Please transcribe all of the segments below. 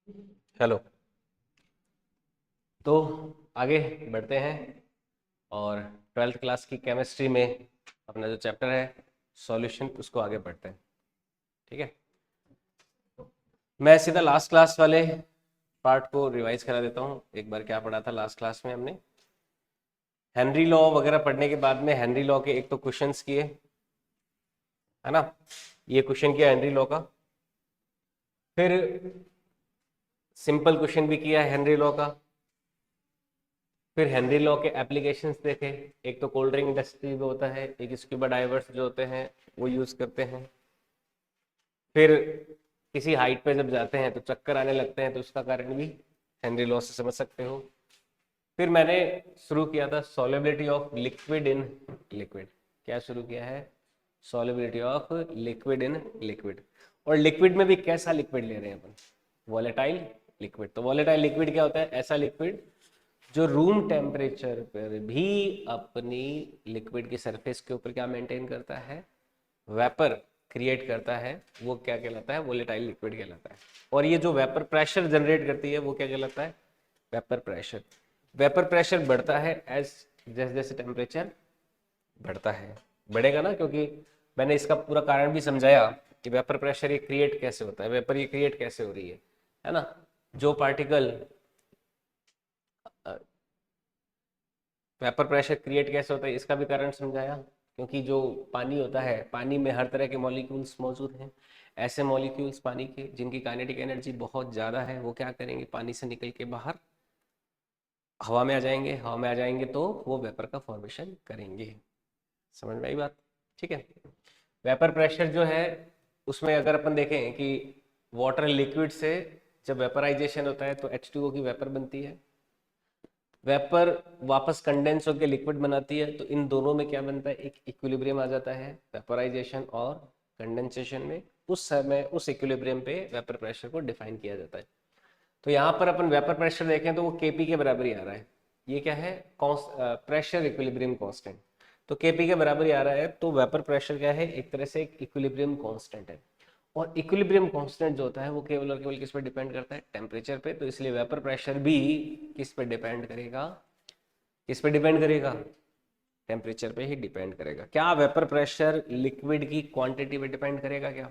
Hello. तो आगे बढ़ते हैं और ट्वेल्थ क्लास की केमिस्ट्री में अपना जो चैप्टर है सॉल्यूशन उसको आगे बढ़ते हैं। ठीक है, मैं सीधा लास्ट क्लास वाले पार्ट को रिवाइज करा देता हूँ। एक बार क्या पढ़ा था लास्ट क्लास में हमने, हेनरी लॉ वगैरह पढ़ने के बाद में हेनरी लॉ के एक तो क्वेश्चंस किए, है ना। ये क्वेश्चन किया हेनरी लॉ का, फिर सिंपल क्वेश्चन भी किया हेनरी लॉ का, फिर हेनरी लॉ के एप्लीकेशंस देखे। एक तो कोल्ड ड्रिंक इंडस्ट्री में होता है, एक स्क्यूबा डाइवर्स जो होते हैं वो यूज करते हैं। फिर किसी हाइट पे जब जाते हैं तो चक्कर आने लगते हैं, तो उसका कारण भी हेनरी लॉ से समझ सकते हो। फिर मैंने शुरू किया था solubility of liquid in liquid. क्या शुरू किया है? Solubility of liquid in liquid. और लिक्विड में भी कैसा लिक्विड ले रहे हैं अपन? Volatile liquid. तो वॉलेटाइल लिक्विड क्या होता है? ऐसा लिक्विड जो रूम टेम्परेचर पर भी अपनी लिक्विड की सरफेस के ऊपर क्या मेंटेन करता है? वेपर क्रिएट करता है। वो क्या कहलाता है? वोलेटाइल लिक्विड कहलाता है। और ये जो वेपर प्रेशर जनरेट करती है वो क्या कहलाता है? Vapour pressure. वेपर प्रेशर बढ़ता है एज जैसे जैसे टेम्परेचर बढ़ता है, बढ़ेगा ना, क्योंकि मैंने इसका पूरा कारण भी समझाया कि वेपर प्रेशर ये क्रिएट कैसे होता है, वेपर ये क्रिएट कैसे हो रही है ना। जो पार्टिकल वेपर प्रेशर क्रिएट कैसे होता है इसका भी कारण समझाया, क्योंकि जो पानी होता है, पानी में हर तरह के मॉलिक्यूल्स मौजूद हैं। ऐसे मॉलिक्यूल्स पानी के जिनकी काइनेटिक एनर्जी बहुत ज़्यादा है, वो क्या करेंगे? पानी से निकल के बाहर हवा में आ जाएंगे। हवा में आ जाएंगे तो वो वेपर का फॉर्मेशन करेंगे। समझ में आई बात? ठीक है। वेपर प्रेशर जो है उसमें अगर अपन देखें कि वाटर लिक्विड से जब वेपराइजेशन होता है तो H2O की वेपर बनती है। वेपर वापस कंडेंस होकर लिक्विड बनाती है, तो इन दोनों में क्या बनता है? एक इक्विलिब्रियम आ जाता है वेपराइजेशन और कंडेंसेशन में। उस समय उस इक्विलिब्रियम पे वेपर प्रेशर को डिफाइन किया जाता है। तो यहाँ पर अपन वेपर प्रेशर देखें तो वो केपी के बराबर ही आ रहा है। ये क्या है? Pressure equilibrium constant. तो केपी के बराबर ही आ रहा है, तो वेपर प्रेशर क्या है? एक तरह से एक इक्विलिब्रियम कांस्टेंट है। और इक्विलिब्रियम कांस्टेंट जो होता है वो केवल और केवल किस पे डिपेंड करता है? टेम्परेचर पे। तो इसलिए वेपर प्रेशर भी किस पे डिपेंड करेगा? किस पे डिपेंड करेगा? टेम्परेचर पे ही डिपेंड करेगा। क्या वेपर प्रेशर लिक्विड की क्वांटिटी पे डिपेंड करेगा? क्या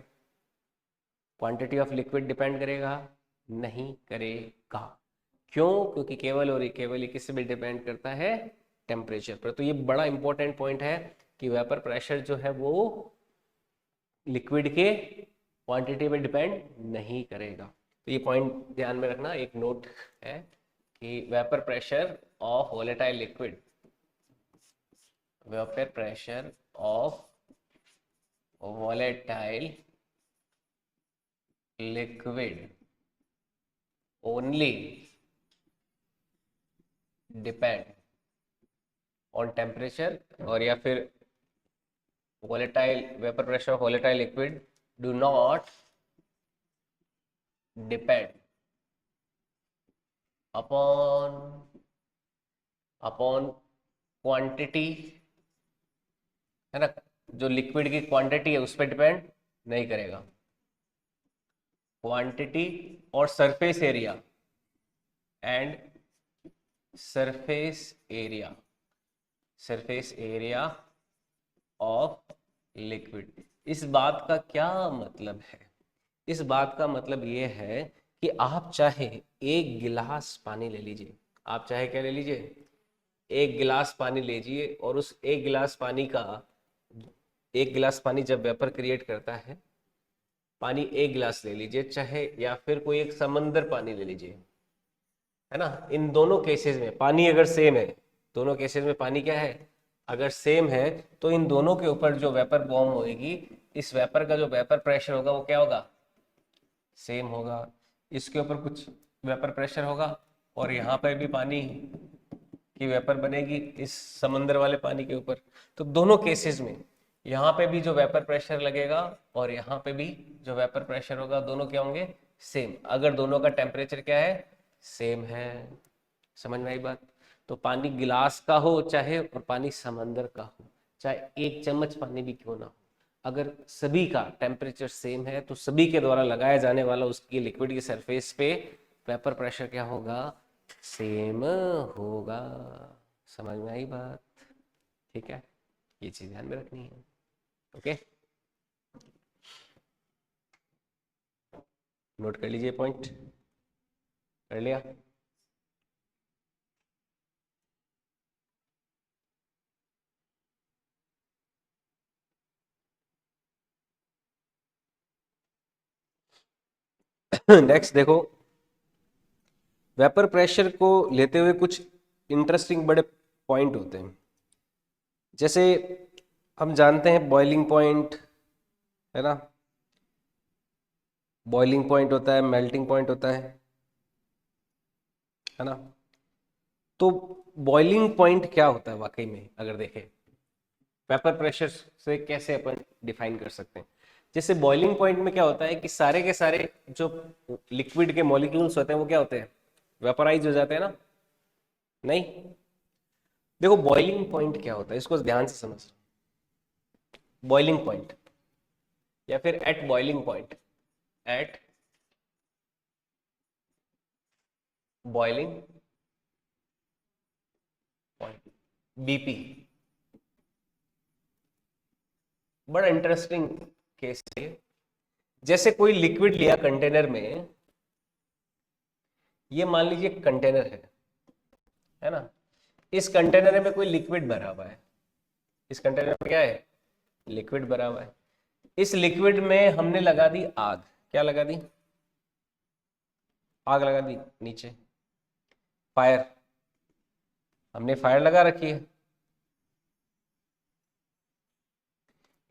क्वांटिटी ऑफ लिक्विड डिपेंड करेगा? नहीं करेगा। क्यों? क्योंकि केवल और केवल ये किस पे डिपेंड करता है? टेम्परेचर पर। तो ये बड़ा इंपॉर्टेंट पॉइंट है कि वेपर प्रेशर जो है वो लिक्विड के क्वांटिटी पे डिपेंड नहीं करेगा। तो ये पॉइंट ध्यान में रखना, एक नोट है कि vapour pressure of volatile liquid, vapour pressure of volatile liquid only depend on temperature, और या फिर volatile vapor pressure of volatile liquid do not depend upon upon quantity, है ना। जो लिक्विड की क्वांटिटी है उस पर डिपेंड नहीं करेगा। क्वांटिटी और surface area and surface area, surface area of liquid. इस बात का क्या मतलब है? इस बात का मतलब ये है कि आप चाहे एक गिलास पानी ले लीजिए, आप चाहे क्या ले लीजिए? एक गिलास पानी लीजिए, और उस एक गिलास पानी का, एक गिलास पानी जब वेपर क्रिएट करता है, पानी एक गिलास ले लीजिए चाहे, या फिर कोई एक समंदर पानी ले लीजिए, है ना। इन दोनों केसेस में पानी अगर सेम है, दोनों केसेस में पानी क्या है? अगर सेम है, तो इन दोनों के ऊपर जो वेपर फॉर्म होगी, इस वेपर का जो वेपर प्रेशर होगा वो क्या होगा? सेम होगा। इसके ऊपर कुछ वेपर प्रेशर होगा, और यहाँ पर भी पानी की वेपर बनेगी इस समंदर वाले पानी के ऊपर। तो दोनों केसेस में यहाँ पे भी जो वेपर प्रेशर लगेगा और यहाँ पे भी जो वेपर प्रेशर होगा, दोनों क्या होंगे? सेम। अगर दोनों का टेम्परेचर क्या है? सेम है। समझ में आई बात? तो पानी गिलास का हो चाहे, और पानी समंदर का हो, चाहे एक चम्मच पानी भी क्यों ना हो, अगर सभी का टेम्परेचर सेम है तो सभी के द्वारा लगाया जाने वाला उसकी लिक्विड की सरफेस पे वेपर प्रेशर क्या होगा, सेम होगा। समझ में आई बात? ठीक है, ये चीज ध्यान में रखनी है। ओके, नोट कर लीजिए पॉइंट। कर लिया? नेक्स्ट देखो, वेपर प्रेशर को लेते हुए कुछ इंटरेस्टिंग बड़े पॉइंट होते हैं। जैसे हम जानते हैं बॉइलिंग पॉइंट, है ना, बॉइलिंग पॉइंट होता है, मेल्टिंग पॉइंट होता है ना। तो बॉइलिंग पॉइंट क्या होता है वाकई में, अगर देखें वेपर प्रेशर से कैसे अपन डिफाइन कर सकते हैं। जैसे बॉइलिंग पॉइंट में क्या होता है कि सारे के सारे जो लिक्विड के मॉलिक्यूल्स होते हैं वो क्या होते हैं, वेपराइज हो जाते हैं ना। नहीं, देखो बॉइलिंग पॉइंट क्या होता है, इसको ध्यान से समझ। बॉइलिंग पॉइंट या फिर at boiling point, at boiling point, BP. बड़ा इंटरेस्टिंग केस है। जैसे कोई लिक्विड लिया कंटेनर में, ये मान लीजिए कंटेनर है ना। इस कंटेनर में कोई लिक्विड भरा हुआ है, इस कंटेनर में क्या है, लिक्विड भरा हुआ है। इस लिक्विड में हमने लगा दी आग, क्या लगा दी, आग लगा दी, नीचे फायर, हमने फायर लगा रखी है।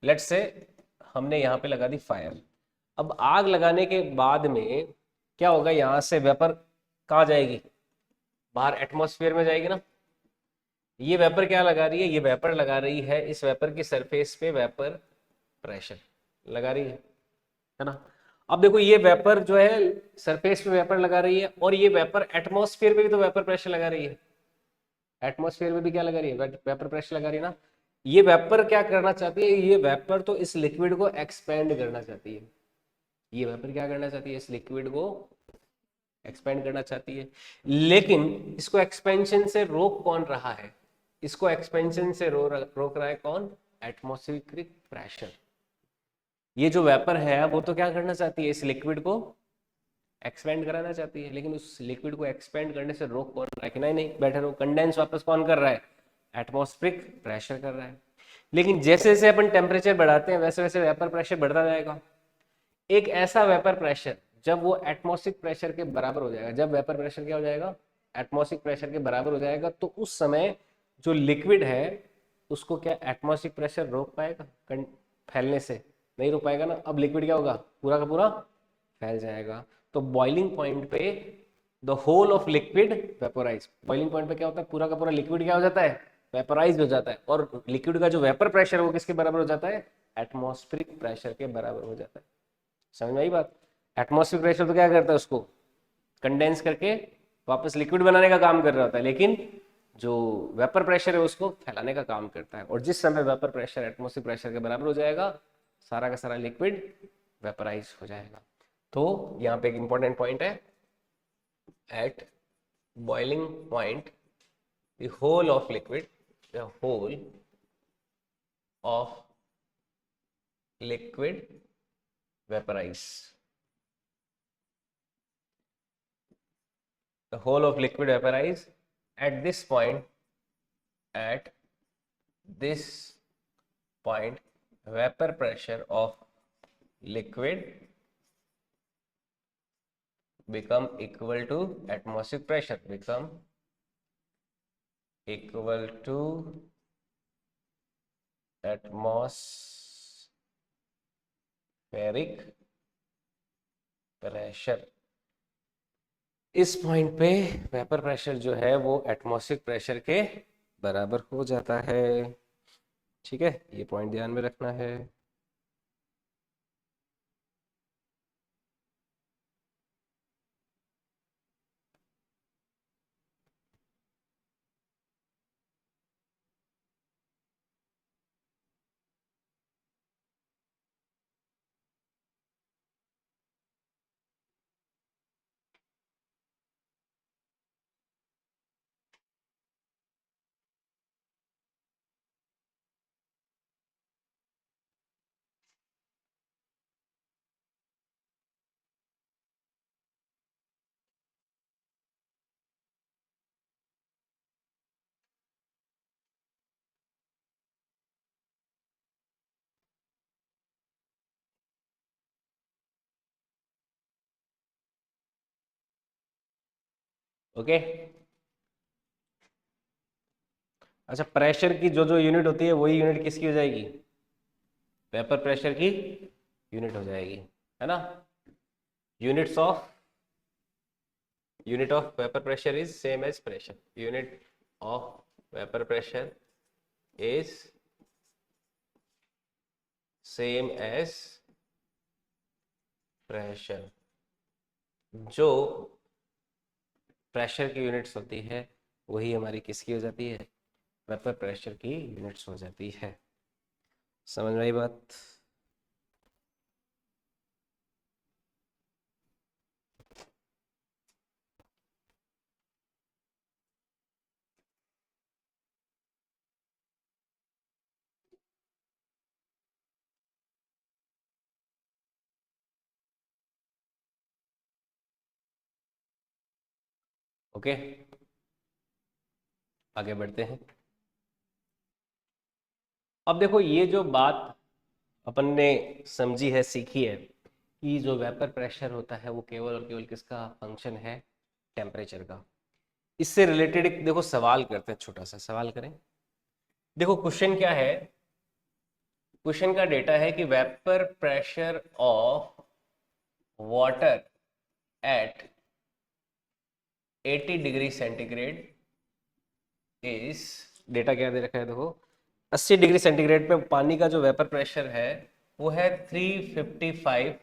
लेट्स से हमने यहां पे लगा दी फायर। अब आग लगाने के बाद में क्या होगा, यहां से वेपर कहाँ जाएगी, बाहर एटमॉस्फेयर में जाएगी ना। ये वेपर क्या लगा रही है, ये वेपर लगा रही है इस वेपर की सरफेस पे वेपर प्रेशर लगा रही है ना। अब देखो ये वेपर जो है सरफेस पे वेपर लगा रही है, और ये वेपर एटमॉस्फेयर पे भी तो वेपर प्रेशर लगा रही है। एटमॉस्फेयर में भी क्या लगा रही है, वेपर प्रेशर लगा रही है ना। ये वेपर क्या करना चाहती है, ये वेपर तो इस लिक्विड को एक्सपेंड करना चाहती है। ये वेपर क्या करना चाहती है, इस लिक्विड को एक्सपेंड करना चाहती है। लेकिन इसको एक्सपेंशन से रोक कौन रहा है, इसको एक्सपेंशन से रोक रहा है कौन, एटमॉस्फेरिक प्रेशर। ये जो वेपर है वो तो क्या करना चाहती है, इस लिक्विड को एक्सपेंड कराना चाहती है, लेकिन उस लिक्विड को एक्सपेंड करने से रोक कौन रहा है, कि नहीं नहीं बैठे रहो, कंडेंस वापस कौन कर रहा है, एटमॉस्फेरिक प्रेशर कर रहा है। लेकिन जैसे जैसे अपन टेम्परेचर बढ़ाते हैं वैसे वैसे वेपर प्रेशर बढ़ता जाएगा। एक ऐसा वेपर प्रेशर जब वो एटमॉस्फेरिक प्रेशर के बराबर हो जाएगा, जब वेपर प्रेशर क्या हो जाएगा, एटमॉस्फेरिक प्रेशर के बराबर हो जाएगा, तो उस समय जो लिक्विड है उसको क्या एटमॉस्फेरिक प्रेशर रोक पाएगा फैलने से, नहीं रोक पाएगा ना। अब लिक्विड क्या होगा, पूरा का पूरा फैल जाएगा। तो बॉइलिंग पॉइंट पे the whole of liquid vaporise, boiling point पे क्या होता है, पूरा का पूरा लिक्विड क्या हो जाता है, वेपोराइज हो जाता है। और लिक्विड का जो वेपर प्रेशर है वो किसके बराबर हो जाता है, एटमॉस्फेरिक प्रेशर के बराबर हो जाता है। समझ में आई बात? एटमॉस्फेरिक प्रेशर तो क्या करता है, उसको कंडेंस करके वापस लिक्विड बनाने का काम कर रहा होता है, लेकिन जो वेपर प्रेशर है उसको फैलाने का काम करता है। और जिस समय वेपर प्रेशर एटमॉस्फेरिक प्रेशर के बराबर हो जाएगा, सारा का सारा लिक्विड वेपराइज हो जाएगा। तो यहाँ पे एक इंपॉर्टेंट पॉइंट है, at boiling point the whole of liquid, the whole of liquid vaporise, the whole of liquid vaporize at this point, at this point vapor pressure of liquid become equal to atmospheric pressure, become equal to atmospheric pressure। इस point पे vapour pressure जो है वो atmospheric pressure के बराबर हो जाता है। ठीक है, ये पॉइंट ध्यान में रखना है। ओके। अच्छा, प्रेशर की जो जो यूनिट होती है वही यूनिट किसकी हो जाएगी? वेपर प्रेशर की यूनिट हो जाएगी, है ना। Units of unit of vapor pressure is same as pressure. Unit of vapor pressure is same as pressure. जो प्रेशर की यूनिट्स होती है वही हमारी किसकी हो जाती है? वेपर प्रेशर की यूनिट्स हो जाती है। समझ में आई बात? ओके, आगे बढ़ते हैं। अब देखो, ये जो बात अपन ने समझी है, सीखी है, कि जो वेपर प्रेशर होता है वो केवल और केवल किसका फंक्शन है? टेम्परेचर का। इससे रिलेटेड एक देखो सवाल करते हैं, छोटा सा सवाल करें। देखो क्वेश्चन क्या है? क्वेश्चन का डेटा है कि vapour pressure of water at 80 degree centigrade is, data क्या दे रखा है देखो, 80 डिग्री सेंटीग्रेड पे पानी का जो वेपर प्रेशर है वो है 355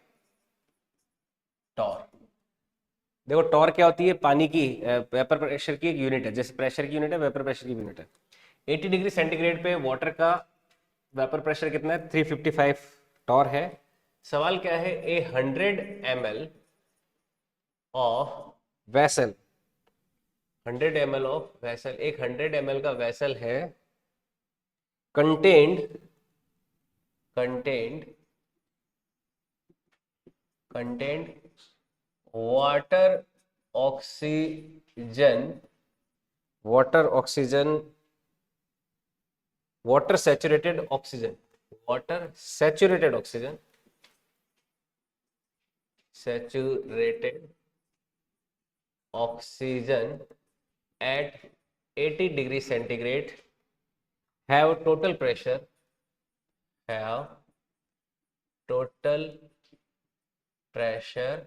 टॉर। देखो टॉर क्या होती है? पानी की वेपर प्रेशर की एक यूनिट है, जैसे प्रेशर की यूनिट है वेपर प्रेशर की यूनिट है। 80 डिग्री सेंटीग्रेड पे वाटर का वेपर प्रेशर कितना है? 355 टॉर है। सवाल क्या है? ए 100 ml of vessel, 100 ml of vessel, एक 100 ml का वेसल है, contained contained contained water oxygen, water oxygen, water saturated oxygen, water saturated oxygen, saturated oxygen at 80 degree centigrade have total pressure, have total pressure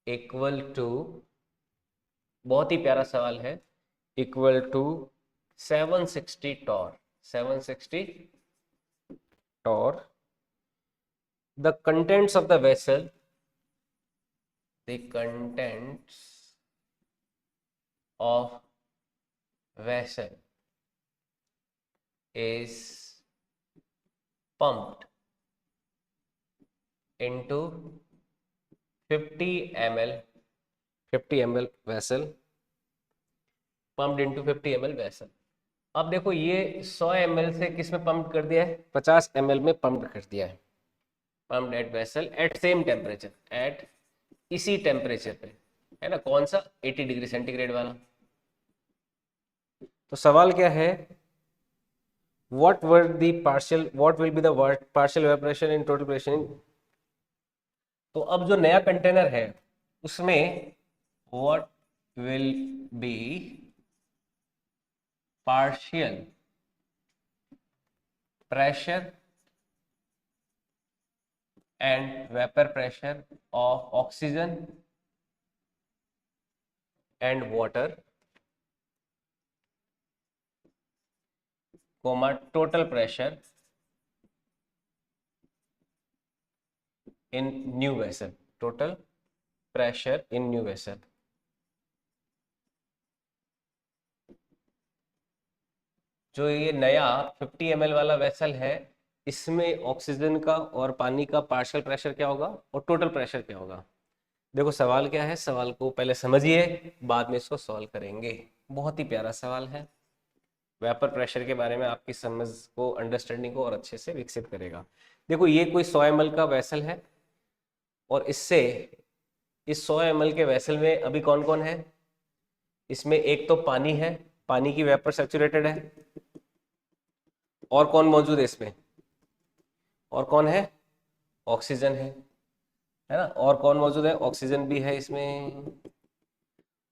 equal to, बहुत ही प्यारा सवाल है, equal to 760 torr, 760 torr. The contents of the vessel, the contents of vessel is pumped into 50 ml, 50 ml vessel, pumped into 50 ml vessel। अब देखो ये 100 ml से किस में पंप कर दिया है? 50 ml में पंप कर दिया है। Pumped at vessel at same temperature, at इसी टेम्परेचर पे, है ना। कौन सा? 80 डिग्री सेंटीग्रेड वाला। तो सवाल क्या है? what will be the partial evaporation in total pressure in, तो अब जो नया कंटेनर है उसमें what will be partial pressure and vapor pressure of oxygen and water, comma total pressure in new vessel, total pressure in new vessel। जो ये नया 50 ml वाला वेसल है इसमें ऑक्सीजन का और पानी का पार्शियल प्रेशर क्या होगा और टोटल प्रेशर क्या होगा? देखो सवाल क्या है, सवाल को पहले समझिए, बाद में इसको सॉल्व करेंगे। बहुत ही प्यारा सवाल है, वेपर प्रेशर के बारे में आपकी समझ को, अंडरस्टैंडिंग को और अच्छे से विकसित करेगा। देखो ये कोई 100 ml का वेसल है और इससे, इस 100 ml के वेसल में अभी कौन कौन है? इसमें एक तो पानी है, पानी की वेपर सैचुरेटेड है, और कौन मौजूद है इसमें? और कौन है? ऑक्सीजन है ना। और कौन मौजूद है? ऑक्सीजन भी है इसमें,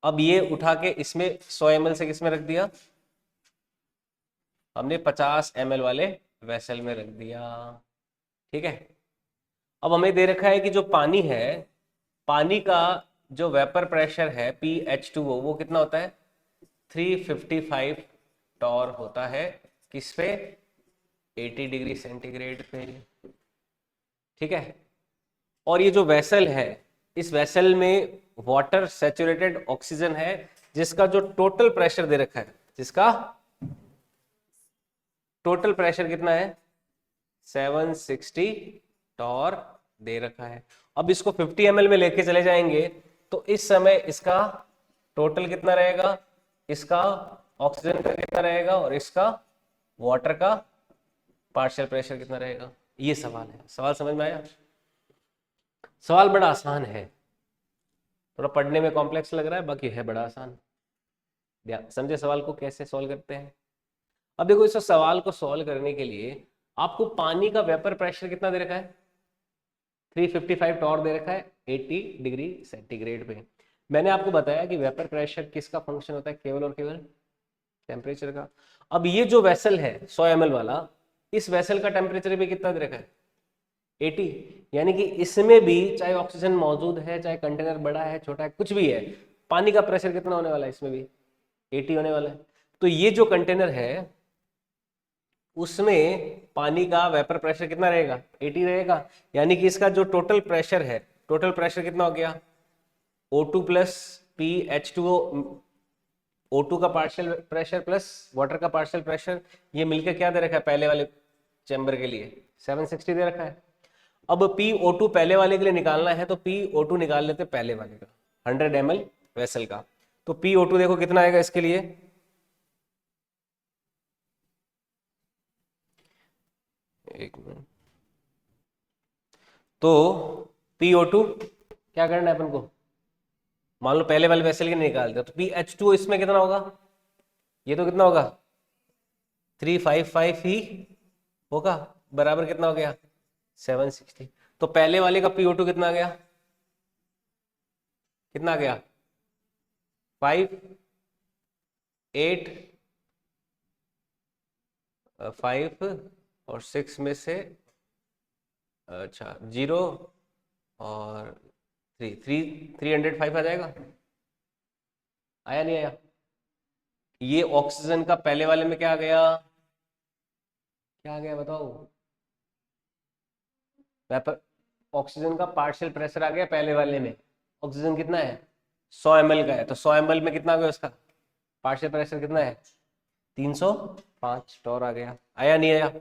अब ये उठा के इसमें 100 ml से किसमें रख दिया, हमने 50 ml वाले वेसल में रख दिया। ठीक है, अब हमें दे रखा है कि जो पानी है, पानी का जो वेपर प्रेशर है PH2O वो कितना होता है, 355 टॉर होता है। किस पे, 80 डिग्री सेंटीग्रेड पे। ठीक है, और ये जो वेसल है, इस वेसल में वाटर सैचुरेटेड ऑक्सीजन है, जिसका जो टोटल प्रेशर दे रखा है, जिसका टोटल प्रेशर कितना है, 760 टॉर दे रखा है। अब इसको 50 ml में लेके चले जाएंगे तो इस समय इसका टोटल कितना रहेगा, इसका ऑक्सीजन का कितना रहेगा और इसका वाटर का पार्शियल प्रेशर कितना रहेगा। ये सवाल है। सवाल समझ में आया? सवाल बड़ा आसान है, थोड़ा पढ़ने में कॉम्प्लेक्स लग रहा है, बाकी है बड़ा आसान। समझे सवाल को कैसे सॉल्व करते हैं। अब देखो, इस सवाल को सॉल्व करने के लिए आपको पानी का वेपर प्रेशर कितना दे रखा है, 355 टॉर दे रखा है 80 डिग्री सेंटीग्रेड पे। मैंने आपको बताया कि वेपर प्रेशर किसका फंक्शन होता है, केवल और केवल टेम्परेचर का। अब ये जो वेसल है 100 ml वाला, इस वेसल का टेम्परेचर भी कितना दे रखा है, 80। यानी कि इसमें भी चाहे ऑक्सीजन मौजूद है, चाहे कंटेनर बड़ा है छोटा है कुछ भी है, पानी का प्रेशर कितना होने वाला है, इसमें भी 80 होने वाला है। तो ये जो कंटेनर है उसमें पानी का वेपर प्रेशर कितना रहेगा, 80 रहेगा। यानी कि इसका जो टोटल प्रेशर है, टोटल प्रेशर कितना हो गया, O2 प्लस PH2O, O2 का पार्शियल प्रेशर प्लस वाटर का पार्शियल प्रेशर, ये मिलकर क्या दे रखा है पहले वाले चैम्बर के लिए, 760 दे रखा है। अब PO2 पहले वाले के लिए निकालना है तो PO2 निकाल लेते पहले वाले का, 100 ml वेसल का। तो PO2 देखो कितना आएगा इसके लिए, एक मिनट। तो PO2 क्या करना है अपन को, मान लो पहले वाले वेसल के निकाल दो, तो PH2 इसमें कितना होगा, ये तो कितना होगा 355 ही होगा, बराबर कितना हो गया 760। तो पहले वाले का PO2 कितना आ गया, कितना आ गया 5 8 5 और 6 में से, अच्छा 0 और 305 आ जाएगा, आया नहीं आया। ये ऑक्सीजन का पहले वाले में क्या आ गया, क्या आ गया बताओ, वेपर ऑक्सीजन का पार्शियल प्रेशर आ गया पहले वाले में। ऑक्सीजन कितना है 100 ml का है, तो 100 ml में कितना आ गया उसका पार्शियल प्रेशर कितना है 305 टॉर आ गया, आया नहीं आया।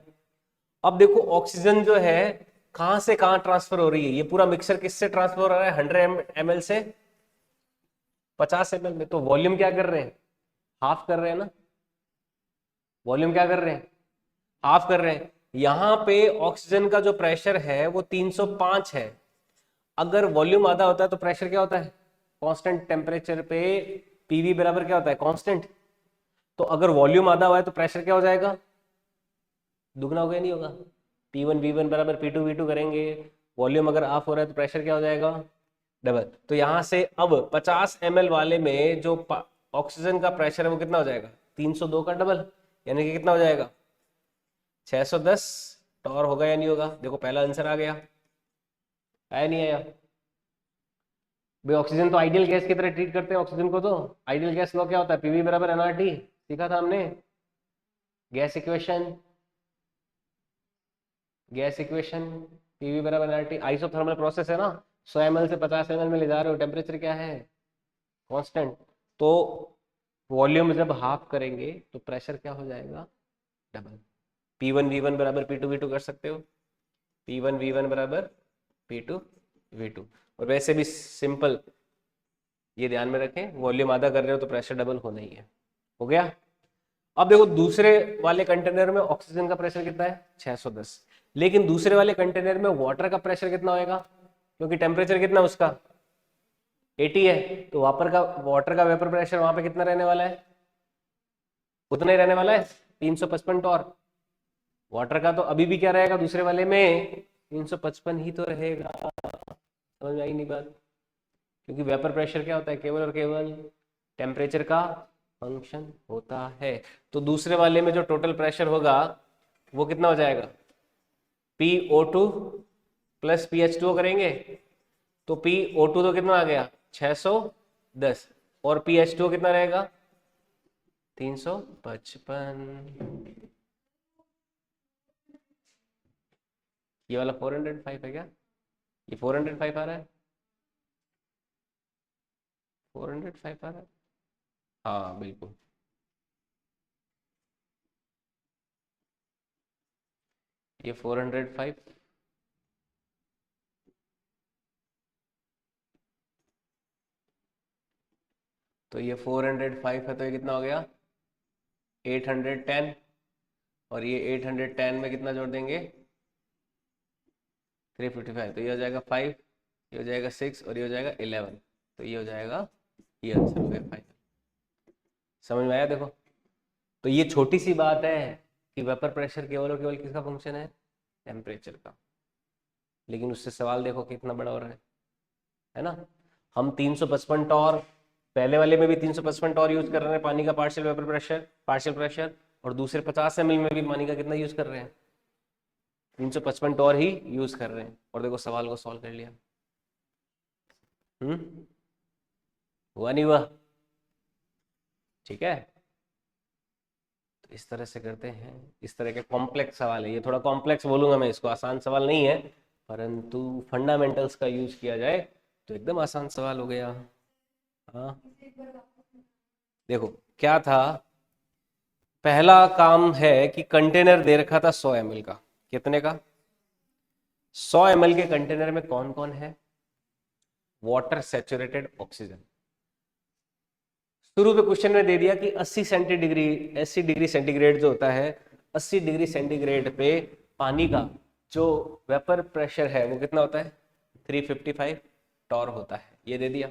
अब देखो ऑक्सीजन जो है कहां से कहां ट्रांसफर हो रही है, ये पूरा मिक्सर किससे ट्रांसफर हो रहा है, 100 ml से 50 ml में। तो वॉल्यूम क्या कर रहे हैं, हाफ कर रहे हैं ना, वॉल्यूम क्या कर रहे हैं, हाफ कर रहे हैं। यहां पे ऑक्सीजन का जो प्रेशर है वो 305 है। अगर वॉल्यूम आधा होता है तो प्रेशर क्या होता है, कांस्टेंट टेम्परेचर पे पीवी बराबर क्या होता है, कांस्टेंट। तो अगर वॉल्यूम आधा हुआ है तो प्रेशर क्या हो जाएगा, दुगना हो गया, नहीं होगा। P1 V1 बराबर P2 V2 करेंगे, वॉल्यूम अगर ऑफ हो रहा है तो प्रेशर क्या हो जाएगा, डबल। तो यहां से अब 50 ml वाले में जो ऑक्सीजन का प्रेशर है वो कितना हो जाएगा, 302 का डबल, यानी कि कितना हो जाएगा 610 टॉर होगा या नहीं होगा। देखो पहला आंसर आ गया, आया नहीं आया। भाई ऑक्सीजन तो आइडियल गैस की तरह ट्रीट करते हैं ऑक्सीजन को, तो आइडियल गैस लॉ क्या होता है, पीवी बराबर एनआरटी, सीखा था हमने, gas equation, gas equation PV बराबर एनआरटी। आइसोथर्मल प्रोसेस है ना, 100 ml से 50 ml में ले जा रहे हो, टेम्परेचर क्या है कांस्टेंट। तो वॉल्यूम जब हाफ करेंगे तो प्रेशर क्या हो जाएगा, डबल। P1 V1 बराबर P2 V2 कर सकते हो, P1 V1 बराबर P2 V2। और वैसे भी सिंपल, ये ध्यान में रखें, वॉल्यूम आधा कर रहे हो तो प्रेशर डबल होना ही है। हो गया। अब देखो दूसरे वाले कंटेनर में ऑक्सीजन का प्रेशर कितना है 610, लेकिन दूसरे वाले कंटेनर में वाटर का प्रेशर कितना होएगा, क्योंकि टेम्परेचर कितना उसका 80 है, तो वाटर का वेपर प्रेशर वहां पे कितना रहने वाला है, उतना ही रहने वाला है 355 टॉर। वाटर का तो अभी भी क्या रहेगा दूसरे वाले में 355 ही तो रहेगा। समझ में आई नहीं बात, क्योंकि वेपर प्रेशर क्या होता है, केवल और केवल टेम्परेचर का फंक्शन होता है। तो दूसरे वाले में जो टोटल प्रेशर होगा वो कितना हो जाएगा, PO2 प्लस PH2O करेंगे तो PO2 तो कितना आ गया 610, और PH2O कितना रहेगा 355। ये वाला 405 है क्या, ये 405 आ रहा है, 405 आ रहा है, हाँ बिल्कुल। ये 405, तो ये 405 है, तो ये कितना हो गया 810, और ये 810 में कितना जोड़ देंगे 355, तो ये हो जाएगा 5, ये हो जाएगा 6, और ये हो जाएगा 11, तो ये हो जाएगा, ये आंसर हो गया 5। समझ में आया देखो। तो ये छोटी सी बात है कि वेपर प्रेशर केवल और केवल किसका फंक्शन है, टेम्परेचर का, लेकिन उससे सवाल देखो कितना बड़ा हो रहा है ना। हम 355 टॉर, पहले वाले में भी 355 टॉर यूज कर रहे हैं पानी का partial vapour pressure, partial pressure, और दूसरे 50 ml में भी पानी का कितना यूज कर रहे हैं, 355 टॉर ही यूज कर रहे हैं, और देखो सवाल को सॉल्व कर लिया। हुआ नहीं हुआ, ठीक है। तो इस तरह से करते हैं, इस तरह के कॉम्प्लेक्स सवाल है, ये थोड़ा कॉम्प्लेक्स बोलूंगा मैं इसको, आसान सवाल नहीं है, परंतु फंडामेंटल्स का यूज किया जाए तो एकदम आसान सवाल हो गया। हाँ देखो क्या था, पहला काम है कि कंटेनर दे रखा था 100 ml का, कितने का 100 ml के कंटेनर में कौन कौन है, वाटर सैचुरेटेड ऑक्सीजन। शुरू में क्वेश्चन में दे दिया कि 80 डिग्री सेंटीग्रेड जो होता है, 80 डिग्री सेंटीग्रेड पे पानी का जो वेपर प्रेशर है वो कितना होता है 355 टॉर होता है, ये दे दिया।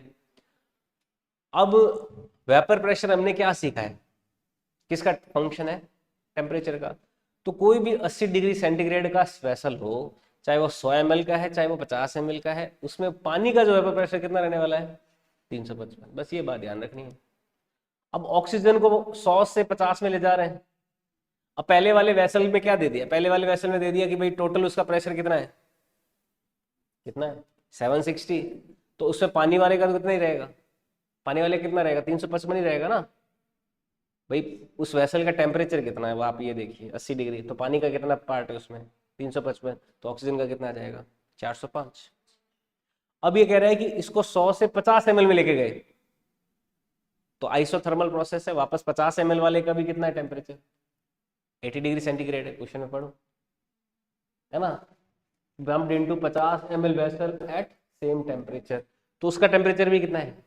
अब वेपर प्रेशर हमने क्या सीखा है, किसका फंक्शन है, टेम्परेचर का। तो कोई भी 80 डिग्री सेंटीग्रेड का वेसल हो, चाहे वो 100 ml का है चाहे वो 50 ml का है, उसमें पानी का जो वेपर प्रेशर कितना रहने वाला है 355, बस ये बात ध्यान रखनी है। अब ऑक्सीजन को 100 से 50 में ले जा रहे हैं। अब पहले वाले वेसल में क्या दे दिया, पहले वाले वेसल में दे दिया कि भाई टोटल उसका प्रेशर कितना है, कितना है 760, तो उसमें पानी वाले का तो कितना ही रहेगा, पानी वाले कितना रहेगा 355 ही रहेगा ना। भाई उस वेसल का टेम्परेचर कितना है वो आप ये देखिए 80 डिग्री, तो पानी का कितना पार्ट है उसमें 355, तो ऑक्सीजन का कितना आ जाएगा 405। अब ये कह रहा है कि इसको 100 से 50 ml में लेके गए, तो आइसोथर्मल प्रोसेस है, वापस 50 ml वाले का भी कितना है टेम्परेचर 80 डिग्री सेंटीग्रेड है, क्वेश्चन में पढ़ो, है ना। Bumped into 50 ml vessel at same temperature, तो उसका टेम्परेचर भी कितना है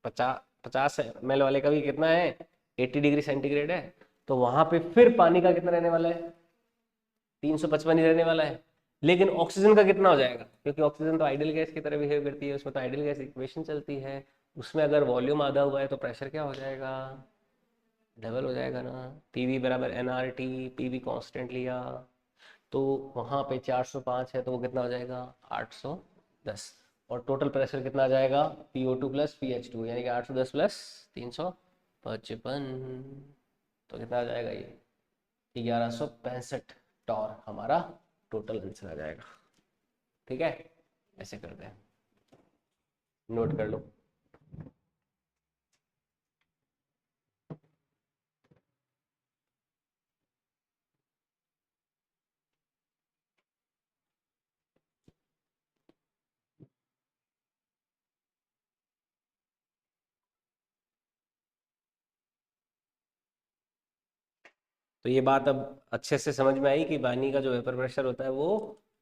50 ml वाले का भी कितना है 80 डिग्री सेंटीग्रेड है, तो वहां पे फिर पानी का कितना रहने वाला है 355 ही रहने वाला है। लेकिन ऑक्सीजन का कितना हो जाएगा, क्योंकि ऑक्सीजन तो आइडियल गैस की तरह बिहेव करती है, उसमें तो आइडियल गैस इक्वेशन चलती है, उसमें अगर वॉल्यूम आधा हुआ है तो प्रेशर क्या हो जाएगा, डबल हो जाएगा ना। पीवी बराबर NRT, पीवी कांस्टेंट लिया, तो वहां पे 405 है, तो वो कितना हो जाएगा 810, और टोटल प्रेशर कितना आ जाएगा PO2 प्लस PH2, यानी कि 810 प्लस 355, तो कितना आ जाएगा ये 1165 टॉर हमारा टोटल आंसर आ जाएगा। ठीक है, ऐसे करते हैं, नोट कर लो। तो ये बात अब अच्छे से समझ में आई कि पानी का जो वेपर प्रेशर होता है वो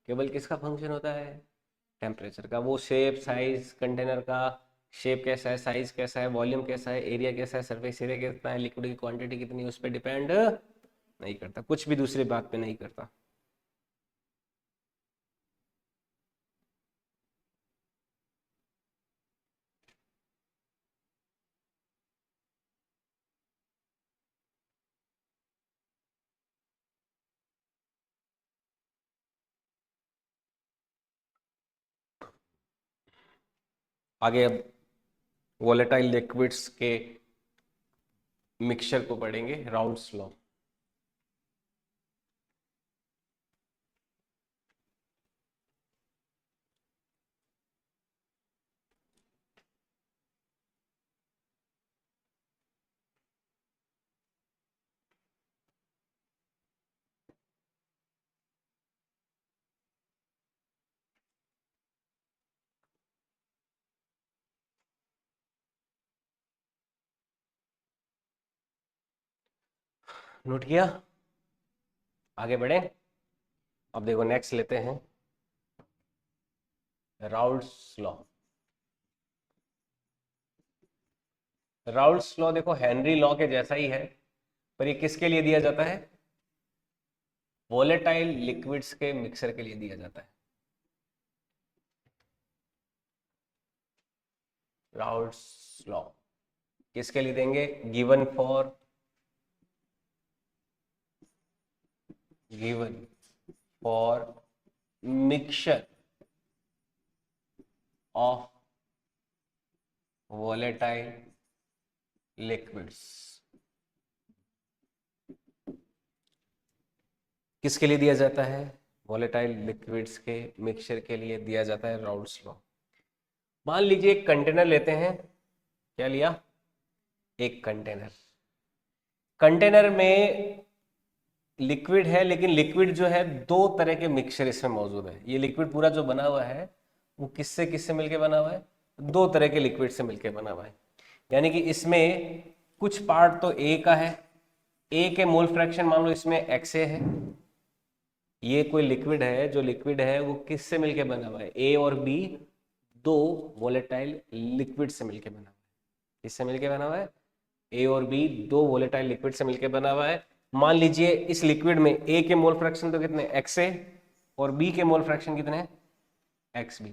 केवल किसका फंक्शन होता है, टेम्परेचर का। वो शेप साइज कंटेनर का शेप कैसा है, साइज कैसा है, वॉल्यूम कैसा है, एरिया कैसा है, सरफेस एरिया कितना है, लिक्विड की क्वांटिटी कितनी है, उस पर डिपेंड नहीं करता, कुछ भी दूसरी बात पे नहीं करता। आगे अब वोलेटाइल लिक्विड्स के मिक्सचर को पढ़ेंगे, राउल्ट्स लॉ। नोट किया? आगे बढ़े। अब देखो नेक्स्ट लेते हैं राउल्ट्स लॉ। राउल्ट्स लॉ देखो हेनरी लॉ के जैसा ही है, पर ये किसके लिए दिया जाता है? वोलेटाइल लिक्विड्स के मिक्सर के लिए दिया जाता है। राउल्ट्स लॉ किसके लिए देंगे? Given for mixture of volatile liquids. किसके लिए दिया जाता है? वोलेटाइल लिक्विड्स के मिक्सचर के लिए दिया जाता है राउल्ट्स लॉ। मान लीजिए एक कंटेनर लेते हैं। क्या लिया? एक कंटेनर में लिक्विड है, लेकिन लिक्विड जो है दो तरह के मिक्सचर इसमें मौजूद है। ये लिक्विड पूरा जो बना हुआ है वो किससे किससे मिलके बना हुआ है? दो तरह के लिक्विड से मिलके बना हुआ है। यानी कि इसमें कुछ पार्ट तो ए का है, ए के मोल फ्रैक्शन मान लो इसमें XA है। ये कोई लिक्विड है, जो लिक्विड है वो किससे मिलके बना हुआ है? ए और बी दो वोलेटाइल लिक्विड से मिलके बना हुआ है। किससे मिलके बना हुआ है? ए और बी दो वोलेटाइल लिक्विड से मिलके बना हुआ है। मान लीजिए इस लिक्विड में ए के मोल फ्रैक्शन तो कितने? XA, और बी के मोल फ्रैक्शन कितने? XB।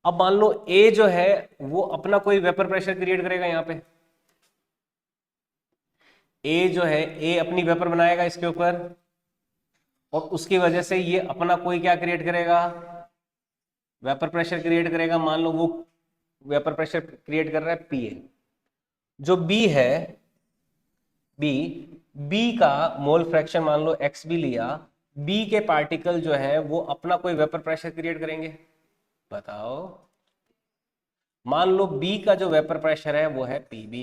अब मान लो ए जो है वो अपना कोई वेपर प्रेशर क्रिएट करेगा। यहाँ पे ए जो है, ए अपनी वेपर बनाएगा इसके ऊपर, और उसकी वजह से ये अपना कोई क्या क्रिएट करेगा? वेपर प्रेशर क्रिएट करेगा। मान लो वो वेपर प्रेशर क्रिएट कर रहा है PA। जो बी है, बी का मोल फ्रैक्शन मान लो XB लिया, बी के पार्टिकल जो है वो अपना कोई वेपर प्रेशर क्रिएट करेंगे। बताओ। मान लो बी का जो वेपर प्रेशर है वो है PB,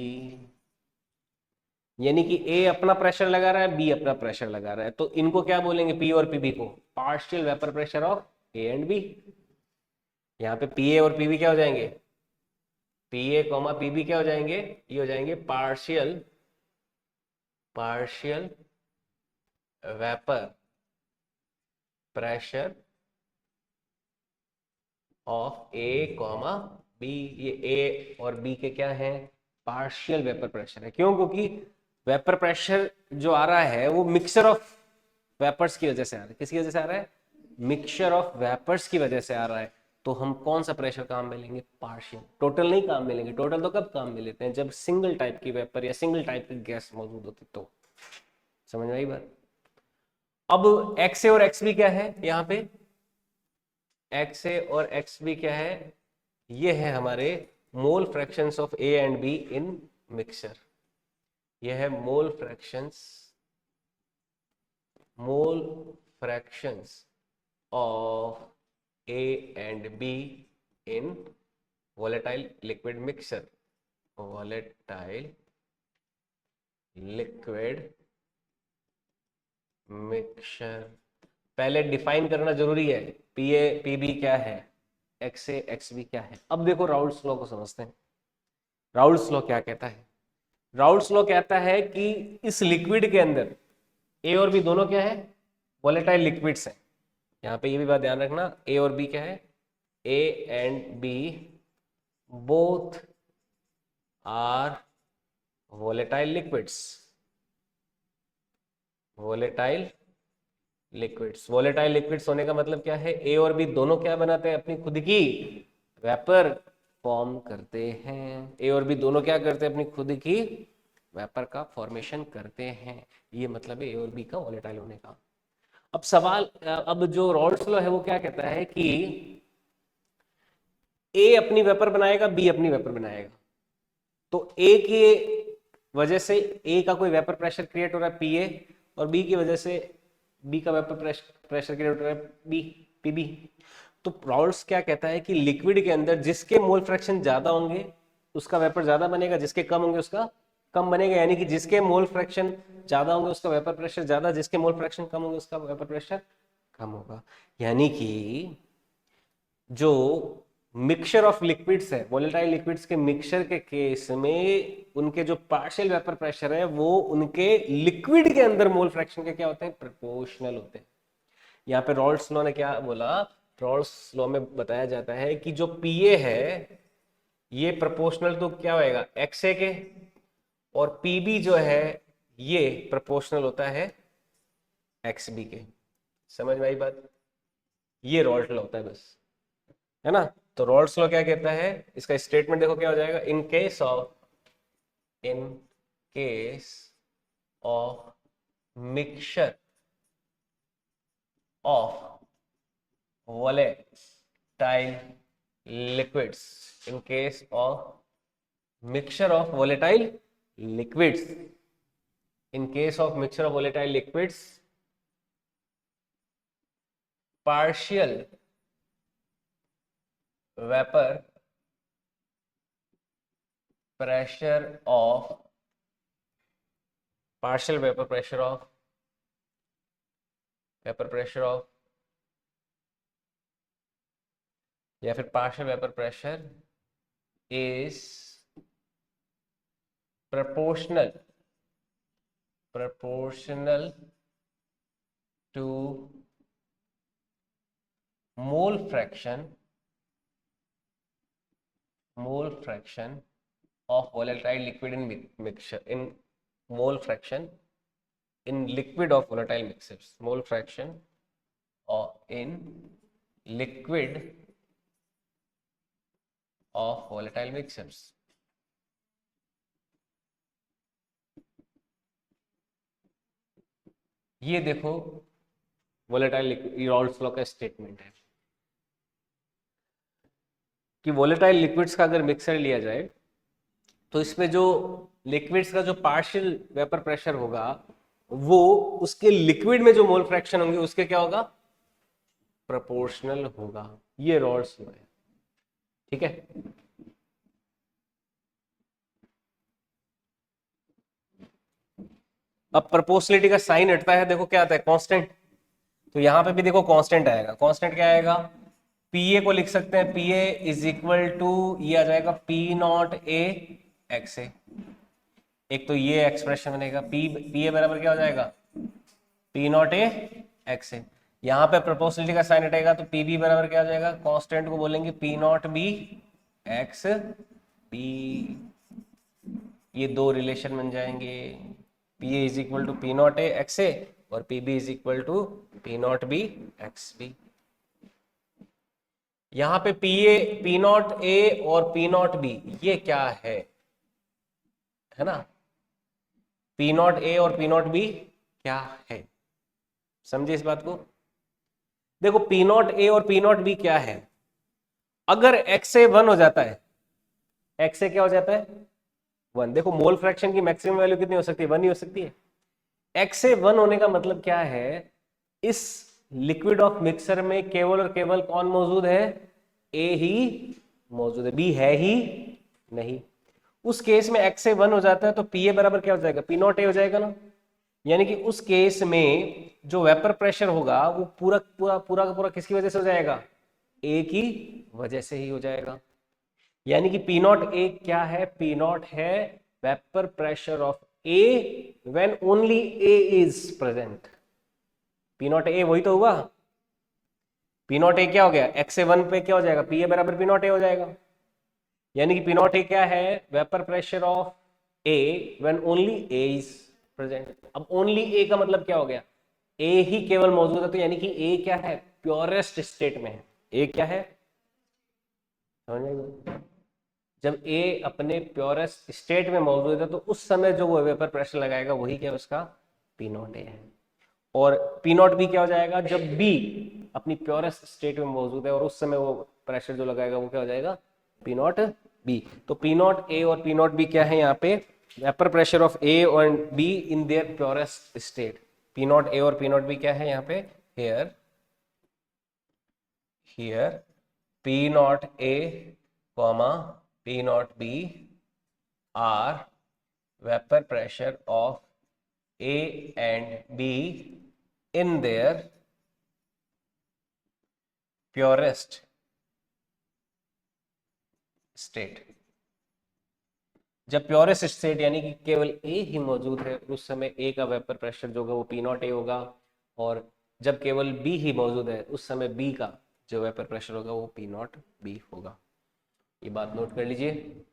यानी कि ए अपना प्रेशर लगा रहा है, बी अपना प्रेशर लगा रहा है। तो इनको क्या बोलेंगे? पी और पीबी को partial vapour pressure of A and B. यहाँ पे पीए और पीबी क्या हो जाएंगे? पीए कॉमा पीबी क्या हो जाएंगे? ये हो जाएंगे partial vapour pressure of A comma B. ये ए और बी के क्या है? पार्शियल वेपर प्रेशर है। क्यों? क्योंकि वेपर प्रेशर जो आ रहा है वो मिक्सचर ऑफ वेपर्स की वजह से आ रहा है। किसकी वजह से आ रहा है? मिक्सचर ऑफ वेपर्स की वजह से आ रहा है। तो हम कौन सा प्रेशर काम में लेंगे? पार्शियल। टोटल नहीं काम में लेंगे। टोटल तो कब काम में लेते हैं? जब सिंगल टाइप की वेपर या सिंगल टाइप की गैस मौजूद होती तो। समझ में आई बात? अब XA और XB क्या है? यहाँ पे XA और XB क्या है? ये है हमारे mole fractions of A and B in mixture. ये है mole fractions of A and B in volatile liquid mixture। volatile liquid mixture पहले डिफाइन करना जरूरी है। PA PB क्या है, XA XB क्या है। अब देखो राउल्ट्स लॉ को समझते हैं। राउल्ट्स लॉ क्या कहता है? राउल्ट्स लॉ कहता है कि इस लिक्विड के अंदर ए और बी दोनों क्या है? वोलेटाइल लिक्विड्स हैं। यहाँ पे ये भी बात ध्यान रखना, ए और बी क्या है? A and B both are volatile liquids। volatile liquids होने का मतलब क्या है? ए और बी दोनों क्या बनाते हैं? अपनी खुद की वेपर फॉर्म करते हैं। ए और बी दोनों क्या करते हैं? अपनी खुद की वेपर का फॉर्मेशन करते हैं। ये मतलब है ए और बी का वोलेटाइल होने का। अब सवाल, अब जो राउल्ट्स लॉ है वो क्या कहता है कि ए अपनी वेपर बनाएगा, बी अपनी वेपर बनाएगा। तो ए की वजह से ए का कोई वेपर प्रेशर क्रिएट हो रहा है पीए, और बी की वजह से बी का वेपर प्रेशर क्रिएट हो रहा है बी पीबी। तो राउल्ट्स क्या कहता है कि लिक्विड के अंदर जिसके मोल फ्रैक्शन ज्यादा होंगे उसका वेपर ज्यादा बनेगा, जिसके कम होंगे उसका कम बनेगा। यानी कि जिसके मोल फ्रैक्शन ज्यादा होंगे उसका वेपर प्रेशर ज्यादा, जिसके मोल फ्रैक्शन कम होंगे उसका वेपर प्रेशर कम होगा। यानी कि जो मिक्सचर ऑफ लिक्विड्स है, वोलेटाइल लिक्विड्स के मिक्सचर के केस में उनके जो पार्शियल वेपर प्रेशर है वो उनके लिक्विड के अंदर मोल फ्रैक्शन के क्या होते हैं, प्रोपोर्शनल होते हैं। यहाँ पे रॉल्ट्स लॉ ने क्या बोला, रॉल्ट्स लॉ में बताया जाता है कि जो पीए है ये प्रोपोर्शनल तो क्या होएगा एक्सए के, और पीबी जो है ये प्रोपोर्शनल होता है एक्सबी के। समझ में आई बात? ये रॉल्ट लॉ होता है बस, है ना। तो रॉल्ट्स लॉ क्या कहता है, इसका स्टेटमेंट देखो क्या हो जाएगा, in case of mixture of volatile liquids, in case of mixture of volatile liquids, in case of mixture of volatile liquids, partial vapor pressure of partial vapor pressure of या फिर partial vapor pressure is proportional to mole fraction of volatile liquid in mixture, in mole fraction in liquid of volatile mixtures, mole fraction or in liquid of volatile mixtures। ये देखो volatile रॉल्ट्स law का statement है कि volatile liquids का अगर mixer लिया जाए तो इसमें जो लिक्विड्स का जो पार्शियल वेपर प्रेशर होगा वो उसके लिक्विड में जो मोल फ्रैक्शन होंगे उसके क्या होगा, प्रोपोर्शनल होगा। ये रॉल्ट्स लॉ है, ठीक है। अब प्रोपोर्शनलिटी का साइन हटता है, देखो क्या आता है, कांस्टेंट। तो यहां पे भी देखो कांस्टेंट आएगा। कांस्टेंट क्या आएगा, पीए को लिख सकते हैं, पीए इज इक्वल टू ये आ जाएगा पी नॉट ए एक्स ए। एक तो ये एक्सप्रेशन बनेगा पीए बराबर क्या हो जाएगा, पी नॉट ए एक्स ए। यहाँ पे प्रोपोर्शनलिटी का साइन हटेगा तो पी बी बराबर क्या हो जाएगा, कांस्टेंट को बोलेंगे P not B X B. ये दो रिलेशन बन जाएंगे, P A is equal to P not A X A और P B is equal to P not B X B. यहाँ पे P A P not A और P not B ये क्या है ना, पी नॉट ए और P not B क्या है, समझे इस बात को। देखो पी नॉट ए और पी नॉट बी क्या है, अगर एक्स ए 1 हो जाता है, एक्स ए क्या हो जाता है 1। देखो मोल फ्रैक्शन की मैक्सिमम वैल्यू कितनी हो सकती है, 1 ही हो सकती है। एक्स ए 1 होने का मतलब क्या है, इस लिक्विड ऑफ मिक्सर में केवल और केवल कौन मौजूद है, ए ही मौजूद है, बी है ही नहीं। उस केस में एक्स ए 1 हो जाता है तो पी ए बराबर क्या हो जाएगा, पी नॉट ए हो जाएगा ना। यानी कि उस केस में जो वेपर प्रेशर होगा वो पूरा पूरा पूरा का पूरा किसकी वजह से हो जाएगा, ए की वजह से ही हो जाएगा। यानी कि पी नॉट ए क्या है, पी नॉट है vapour pressure of A when only A is present. P not a वही तो हुआ, पी नॉट ए क्या हो गया, एक्स ए 1 पे क्या हो जाएगा, पी ए बराबर पी नॉट ए हो जाएगा। यानी कि पी नॉट ए क्या है, vapour pressure of A when only A is present. अब ओनली ए का मतलब क्या हो गया, ए ही केवल मौजूद है, तो यानी कि ए क्या है, प्योरेस्ट स्टेट में है। ए क्या है, जब ए अपने प्योरेस्ट स्टेट में मौजूद है तो उस समय जो वो वेपर प्रेशर लगाएगा वही क्या उसका पी नॉट ए है। और पी नॉट बी क्या हो जाएगा, जब बी अपनी प्योरेस्ट स्टेट में मौजूद है और उस समय वो प्रेशर जो लगाएगा वो क्या हो जाएगा, पी नॉट बी। तो पी नॉट ए और पी नॉट बी क्या है यहाँ पे, वेपर प्रेशर ऑफ ए और B in their purest state. P not A और पी नॉट बी क्या है यहाँ पे, here here P not A comma P not B are vapour pressure of A and B in their purest state। जब purest state यानी कि केवल A ही मौजूद है, उस समय A का वेपर प्रेशर जो होगा वो P नॉट A होगा, और जब केवल B ही मौजूद है उस समय B का जो वेपर प्रेशर होगा वो P नॉट B होगा। ये बात नोट कर लीजिए।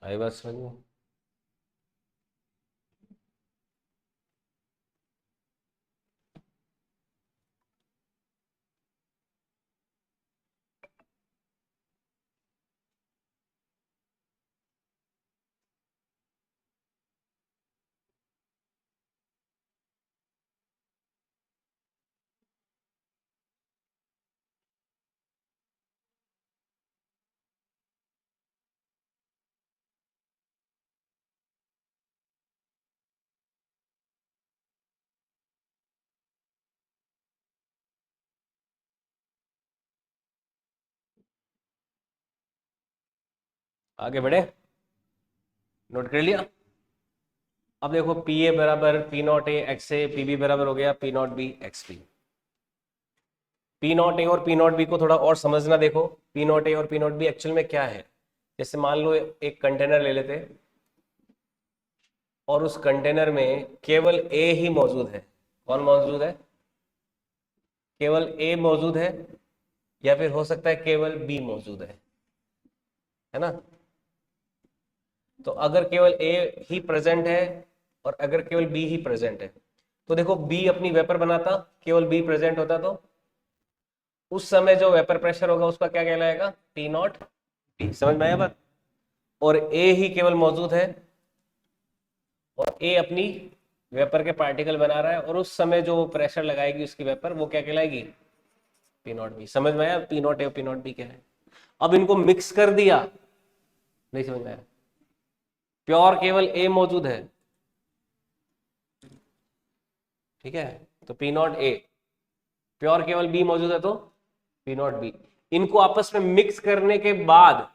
आई बात समझ में। आगे बढ़े, नोट कर लिया। अब देखो पी ए बराबर P not A X A, P B बराबर हो गया P not B X B. P not A और पी नॉट बी को थोड़ा और समझना। देखो पी नॉट ए और पी नॉट बी एक्चुअल में क्या है। जैसे मान लो एक कंटेनर ले लेते और उस कंटेनर में केवल ए ही मौजूद है। कौन मौजूद है, केवल ए मौजूद है, या फिर हो सकता है केवल बी मौजूद है ना। तो अगर केवल ए ही प्रेजेंट है और अगर केवल बी ही प्रेजेंट है, तो देखो बी अपनी वेपर बनाता, केवल बी प्रेजेंट होता, तो उस समय जो वेपर प्रेशर होगा उसका क्या कहलाएगा, टी नॉट टी। समझ में आया बात। और ए ही केवल मौजूद है और ए अपनी वेपर के पार्टिकल बना रहा है, और उस समय जो प्रेशर लगाएगी उसकी वेपर, वो क्या कहलाएगी, पी नॉट बी। समझ में आया पी नॉट ए और पी नॉट बी क्या है। अब इनको मिक्स कर दिया, नहीं समझ में आया। प्योर केवल ए मौजूद है, ठीक है, तो पी नॉट ए। प्योर केवल बी मौजूद है तो पी नॉट बी। इनको आपस में मिक्स करने के बाद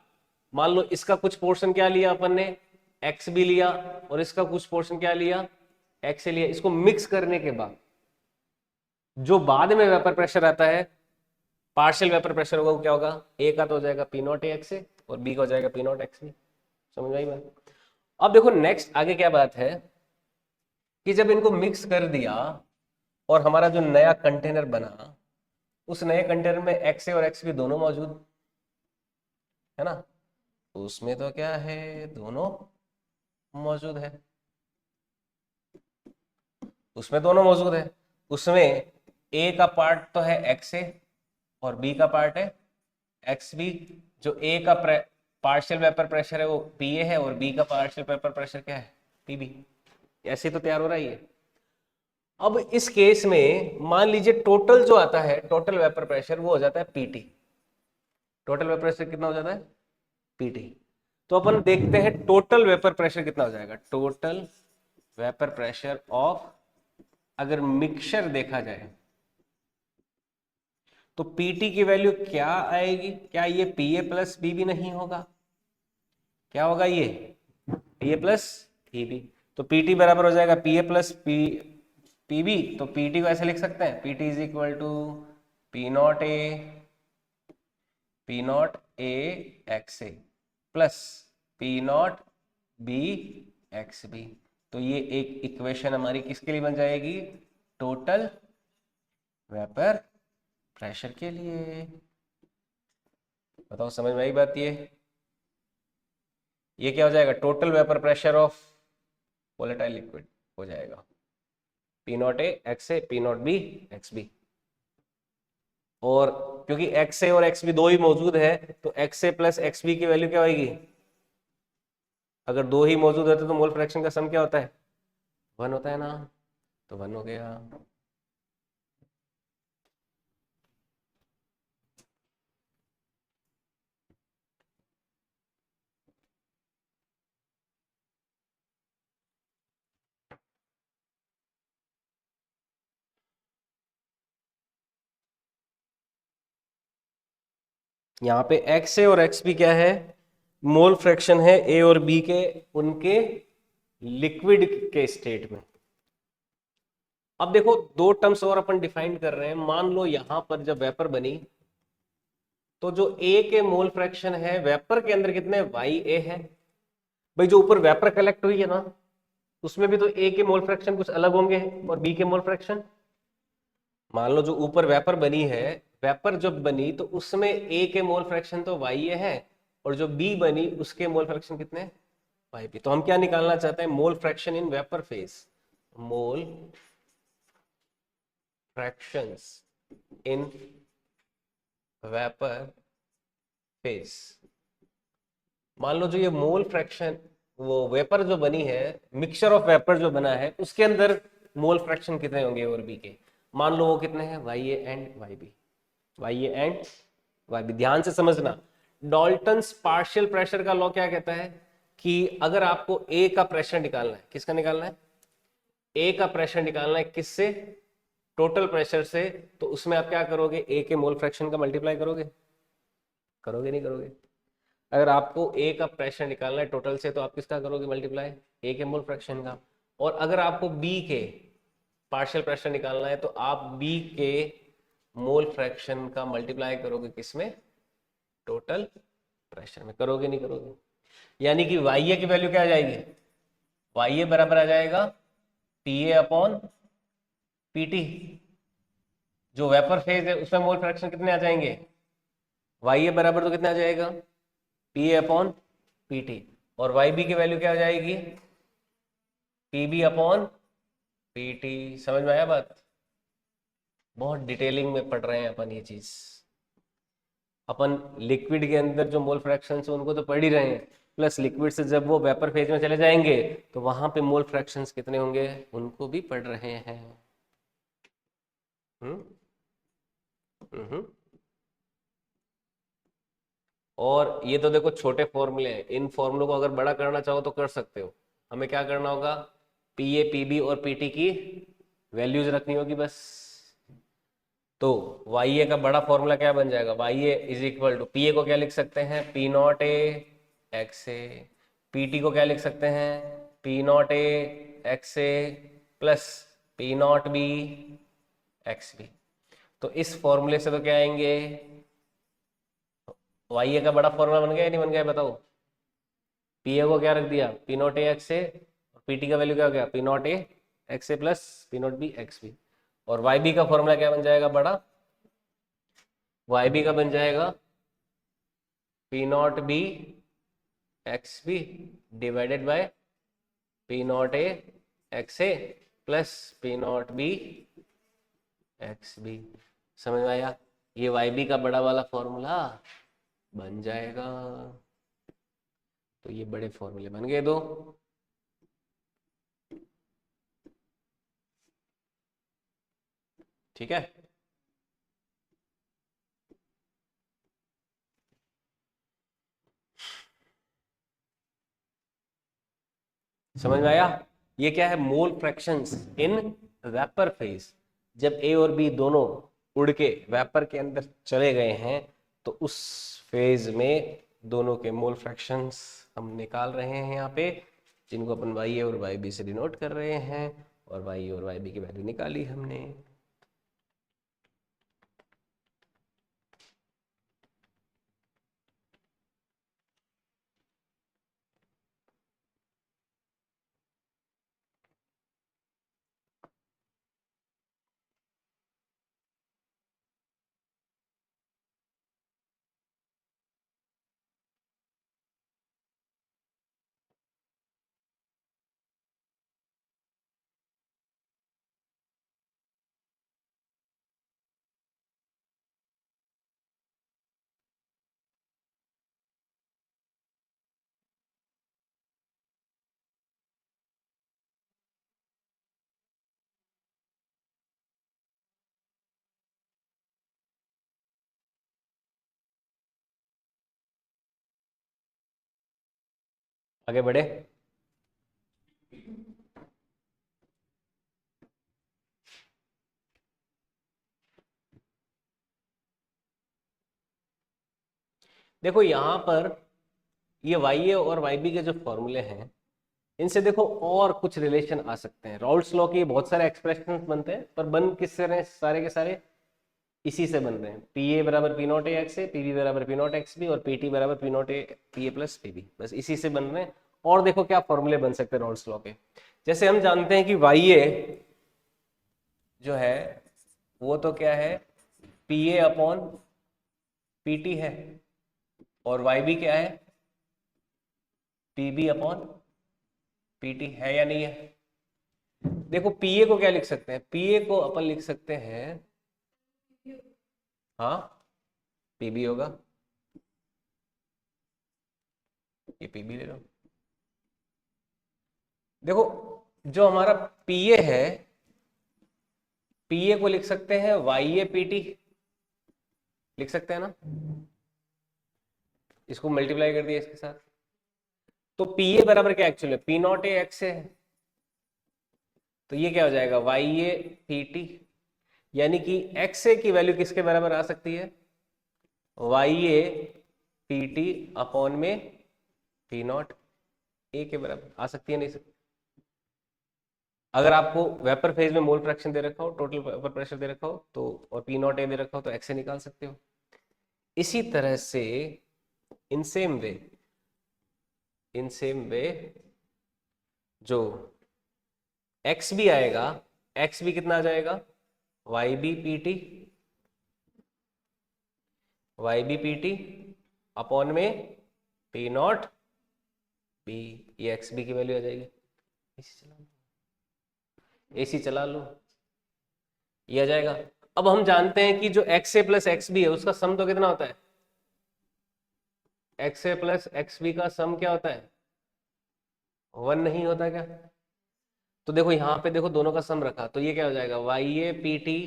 मान लो इसका कुछ पोर्शन क्या लिया अपन ने, एक्स भी लिया, और इसका कुछ पोर्शन क्या लिया, एक्स से लिया। इसको मिक्स करने के बाद जो बाद में वेपर प्रेशर आता है, पार्शियल वेपर प्रेशर होगा, वो क्या होगा, ए का तो हो जाएगा पी नॉट ए एक्स से और बी का हो जाएगा पी नॉट एक्स बी। समझ में आई बात। अब देखो नेक्स्ट आगे क्या बात है कि जब इनको मिक्स कर दिया और हमारा जो नया कंटेनर बना, उस नए कंटेनर में एक्स ए और एक्स बी दोनों मौजूद है ना। तो उसमें तो क्या है, दोनों मौजूद है, उसमें दोनों मौजूद है। उसमें ए का पार्ट तो है एक्स ए और बी का पार्ट है एक्स बी। जो ए का पार्शियल वेपर प्रेशर है वो पी ए है और बी का पार्शियल वेपर प्रेशर क्या है, पी बी। ऐसे तो तैयार हो रहा है ये। अब इस केस में मान लीजिए टोटल जो आता है, टोटल वेपर प्रेशर वो हो जाता है पीटी। टोटल वेपर प्रेशर कितना हो जाता है, पीटी। तो अपन देखते हैं टोटल वेपर प्रेशर कितना हो जाएगा। टोटल वेपर प्रेशर ऑफ, अगर मिक्सचर देखा जाए तो पीटी की वैल्यू क्या आएगी, क्या ये पी ए प्लस बी भी नहीं होगा, क्या होगा ये P A plus P B. तो पीटी बराबर हो जाएगा P A plus P B. तो पीटी को ऐसे लिख सकते हैं, PT is equal to P not A X A plus P not B X B. तो ये एक इक्वेशन हमारी किसके लिए बन जाएगी, टोटल वेपर प्रेशर के लिए। बताओ समझ में आई बात? ये क्या हो जाएगा? Total vapour pressure of volatile liquid हो जाएगा P not A X A P not B X B. और क्योंकि एक्स ए और एक्स बी दो ही मौजूद है, तो x A plus x B की वैल्यू क्या होगी? अगर दो ही मौजूद होते तो मोल फ्रैक्शन का सम क्या होता है? 1 होता है ना। तो 1 हो गया। यहाँ पे एक्स ए और एक्स बी क्या है? मोल फ्रैक्शन है ए और बी के, उनके लिक्विड के स्टेट में। अब देखो दो टर्म्स और अपन डिफाइन कर रहे हैं। मान लो यहां पर जब वेपर बनी, तो जो ए के मोल फ्रैक्शन है वेपर के अंदर कितने? वाई ए है। भाई जो ऊपर वेपर कलेक्ट हुई है ना, उसमें भी तो ए के मोल फ्रैक्शन कुछ अलग होंगे और बी के मोल फ्रैक्शन। मान लो जो ऊपर वेपर बनी है, वेपर जब बनी तो उसमें ए के मोल फ्रैक्शन तो वाई ए है, और जो बी बनी उसके मोल फ्रैक्शन कितने? Y B. तो हम क्या निकालना चाहते हैं? Mole fraction in vapour phase. Mole fractions in vapour phase. मान लो जो ये मोल फ्रैक्शन, वो वेपर जो बनी है, मिक्सचर ऑफ वेपर जो बना है, उसके अंदर मोल फ्रैक्शन कितने होंगे और बी के? मान लो वो कितने हैं? Y A and Y B. Y A and Y B. ध्यान से समझना, डॉल्टन्स पार्शियल प्रेशर का लॉ क्या कहता है कि अगर आपको ए का प्रेशर निकालना है, किसका निकालना है? ए का प्रेशर निकालना है किससे? टोटल प्रेशर से। तो उसमें आप क्या करोगे? ए के मोल फ्रैक्शन का मल्टीप्लाई करोगे। करोगे नहीं करोगे? अगर आपको ए का प्रेशर निकालना है टोटल से, तो आप किसका करोगे मल्टीप्लाई? ए के मोल फ्रैक्शन का। और अगर आपको बी के पार्शियल प्रेशर निकालना है, तो आप बी के मोल फ्रैक्शन का मल्टीप्लाई करोगे किसमें? टोटल प्रेशर में। करोगे नहीं करोगे? यानी कि वाई ए की वैल्यू क्या आ जाएगी? वाई ए बराबर आ जाएगा P A upon P T. जो वेपर फेज है उसमें मोल फ्रैक्शन कितने आ जाएंगे? वाई ए बराबर तो कितना आ जाएगा? P A upon P T. और वाई बी की वैल्यू क्या आ जाएगी? P B upon P T. समझ में आया बात? बहुत डिटेलिंग में पढ़ रहे हैं अपन ये चीज। अपन लिक्विड के अंदर जो मोल फ्रैक्शन है उनको तो पढ़ ही रहे हैं, प्लस लिक्विड से जब वो वेपर फेज में चले जाएंगे तो वहां पे मोल फ्रैक्शंस कितने होंगे उनको भी पढ़ रहे हैं। हम्म। हम्म। और ये तो देखो छोटे फॉर्मूले हैं, इन फॉर्मूलों को अगर बड़ा करना चाहो तो कर सकते हो। हमें क्या करना होगा? पी ए पी बी और पी टी की वैल्यूज रखनी होगी बस। तो वाई ए का बड़ा फॉर्मूला क्या बन जाएगा? Y A is equal to, P A को क्या लिख सकते हैं? P not A X A. P T को क्या लिख सकते हैं? P not A X A plus P not B X B. तो इस फॉर्मूले से तो क्या आएंगे? वाई ए का बड़ा फॉर्मूला बन गया या नहीं बन गया बताओ? पी ए को क्या रख दिया? P not A X A. और पी टी का वैल्यू क्या हो गया? P not A X A plus P not B X B. और वाई बी का फॉर्मूला क्या बन जाएगा बड़ा? वाई बी का बन जाएगा P not B X B divided by P not A X A plus P not B X B. समझ में आया? ये वाई बी का बड़ा वाला फॉर्मूला बन जाएगा। तो ये बड़े फॉर्मूले बन गए दो। ठीक है। समझ में आया? ये क्या है? Mole fractions in vapour phase. जब ए और बी दोनों उड़ के वेपर के अंदर चले गए हैं, तो उस फेज में दोनों के मोल फ्रैक्शंस हम निकाल रहे हैं यहाँ पे, जिनको अपन वाई ए और वाई बी से डिनोट कर रहे हैं। और वाई ए और वाई बी की वैल्यू निकाली हमने। आगे बढ़े। देखो यहां पर ये वाई ए और वाई बी के जो फॉर्मूले हैं, इनसे देखो और कुछ रिलेशन आ सकते हैं। रॉल्स लॉ के बहुत सारे एक्सप्रेशन बनते हैं, पर बन किससे रहे सारे के सारे? इसी से बन रहे हैं। पी ए बराबर P not A X A, P B बराबर पी नॉट एक्स बी, और पी टी बराबर P not A P A plus P B. बस इसी से बन रहे हैं। और देखो क्या फॉर्मूले बन सकते हैं रॉल्स लॉ के। जैसे हम जानते हैं कि वाई ए जो है वो तो क्या है, P A upon P T है, और वाई बी क्या है, P B upon P T है या नहीं है? देखो पी ए को क्या लिख सकते हैं, पी ए को अपन लिख सकते हैं, हाँ पी बी होगा, ये पी बी ले लो। देखो जो हमारा पी ए है, पी ए को लिख सकते हैं वाई ए पी टी, लिख सकते हैं ना? इसको मल्टीप्लाई कर दिया इसके साथ, तो पी ए बराबर क्या actually, P not A x है, तो ये क्या हो जाएगा, वाई ए पी टी। यानी कि एक्स ए की वैल्यू किसके बराबर आ सकती है, Y A P T upon में पी नॉट ए के बराबर आ सकती है, नहीं सकती? अगर आपको वेपर फेज में मोल फ्रैक्शन दे रखा हो, टोटल वेपर प्रेशर दे रखा हो, तो और पी नॉट ए दे रखा हो, तो एक्स ए निकाल सकते हो। इसी तरह से in same way, in same way जो एक्स भी आएगा, एक्स भी कितना आ जाएगा, Y B P T, Y B P T upon में पी नॉट बी, ये एक्स बी की वैल्यू आ जाएगी। एसी चला लो, एसी चला लो, ये आ जाएगा। अब हम जानते हैं कि जो x A plus x B है उसका सम तो कितना होता है, x A plus x B का सम क्या होता है, 1 नहीं होता क्या? तो देखो यहाँ पे देखो दोनों का सम रखा, तो ये क्या हो जाएगा, Y A P T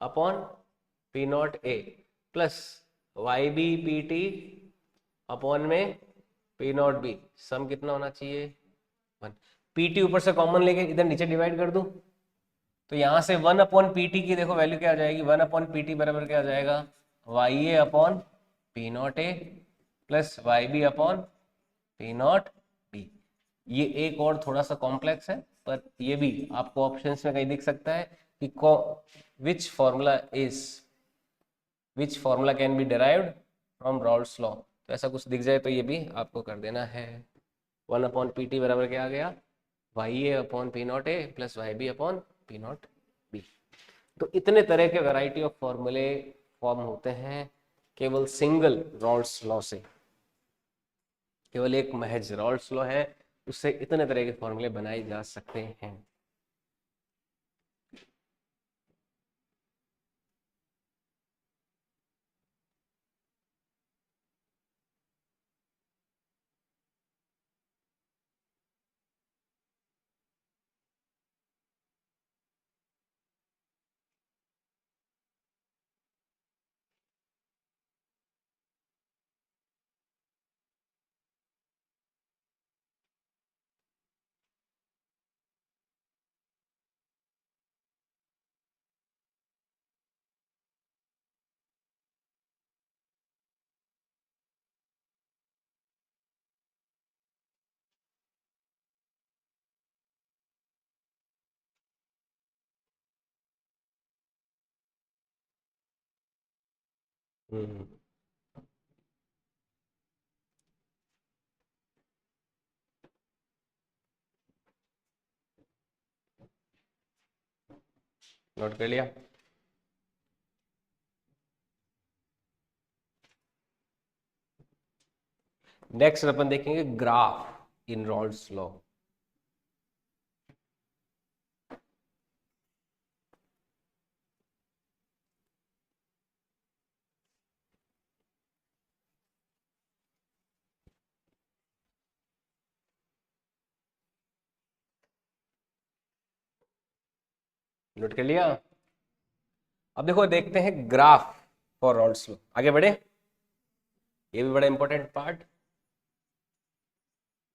upon P not A plus Y B P T upon में पी नॉट बी। सम कितना होना चाहिए, 1। पी टी ऊपर से कॉमन लेके इधर नीचे डिवाइड कर दूं, तो यहाँ से 1 अपॉन पी टी की देखो वैल्यू क्या आ जाएगी, 1 अपॉन पी टी बराबर क्या आ जाएगा, Y A upon P not A plus Y B upon P not B. ये एक और थोड़ा सा कॉम्प्लेक्स है, पर ये भी आपको ऑप्शंस में कहीं दिख सकता है कि which formula is, which formula can be derived from Rawls law. तो ऐसा कुछ दिख जाए तो ये भी आपको कर देना है। 1 अपॉन पी टी बराबर क्या आ गया, Y A upon P not A plus Y B upon P not B. तो इतने तरह के वैरायटी ऑफ फॉर्मूले फॉर्म होते हैं केवल सिंगल रॉल्स लॉ से। केवल एक महज रॉल्स लॉ है, उससे इतने तरह के फॉर्मूले बनाए जा सकते हैं। हम्म, नोट कर लिया। नेक्स्ट अपन देखेंगे ग्राफ इन रॉल्स लॉ। नोट कर लिया। अब देखो देखते हैं ग्राफ फॉर रॉल्स लॉ। आगे बढ़े, ये भी बड़ा important part.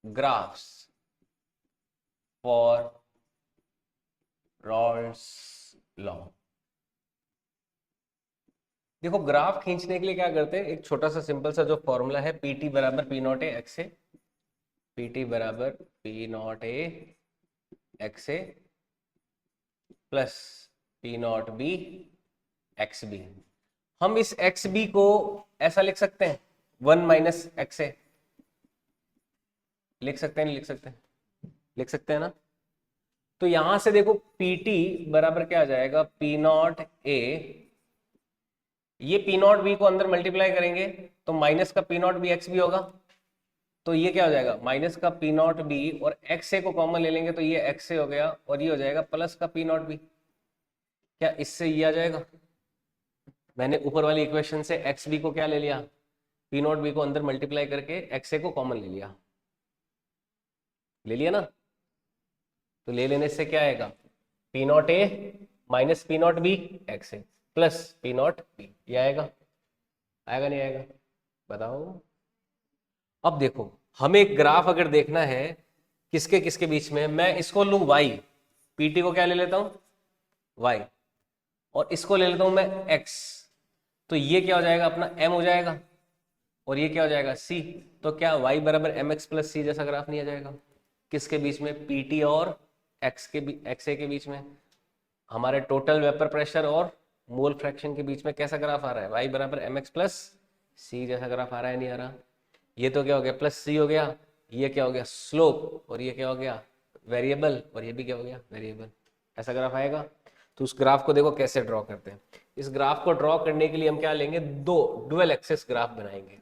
Graphs for Rawls law. देखो ग्राफ खींचने के लिए क्या करते हैं, एक छोटा सा सिंपल सा जो फॉर्मूला है, पी टी बराबर P not A X A, P T बराबर P not A X A plus P not B X B. हम इस एक्स बी को ऐसा लिख सकते हैं, 1 - एक्स ए लिख सकते हैं, नहीं लिख सकते? लिख सकते हैं ना। तो यहां से देखो पी टी बराबर क्या आ जाएगा, पी नॉट ए, ये पी नॉट बी को अंदर मल्टीप्लाई करेंगे तो माइनस का P not B X B होगा, तो ये क्या हो जाएगा, माइनस का पी नॉट बी, और एक्स ए को कॉमन ले लेंगे तो ये एक्स ए हो गया, और ये हो जाएगा प्लस का पी नॉट बी। क्या इससे ये आ जाएगा? मैंने ऊपर वाली इक्वेशन से एक्स बी को क्या ले लिया, पी नॉट बी को अंदर मल्टीप्लाई करके एक्स ए को कॉमन ले लिया, ले लिया ना। तो ले लेने से क्या आएगा, P not a minus P not B x A plus P not B, ये आएगा? आएगा नहीं आएगा बताओ। अब देखो हमें एक ग्राफ अगर देखना है किसके किसके बीच में, मैं इसको लूं y, पीटी को क्या ले लेता हूं y, और इसको ले लेता हूं मैं x, तो ये क्या हो जाएगा अपना m हो जाएगा, और ये क्या हो जाएगा c। तो क्या y बराबर mx प्लस c जैसा ग्राफ नहीं आ जाएगा? किसके बीच में, पीटी और एक्सए के बीच में, हमारे टोटल वेपर प्रेशर और मोल फ्रैक्शन के बीच में कैसा ग्राफ आ रहा है, y बराबर mx प्लस c जैसा ग्राफ आ रहा है, नहीं आ रहा? ये तो क्या हो गया, प्लस सी हो गया, ये क्या हो गया स्लोप, और ये क्या हो गया वेरिएबल, और ये भी क्या हो गया वेरिएबल। ऐसा ग्राफ आएगा। तो उस ग्राफ को देखो कैसे ड्रॉ करते हैं। इस ग्राफ को ड्रॉ करने के लिए हम क्या लेंगे, दो डुअल एक्सिस ग्राफ बनाएंगे।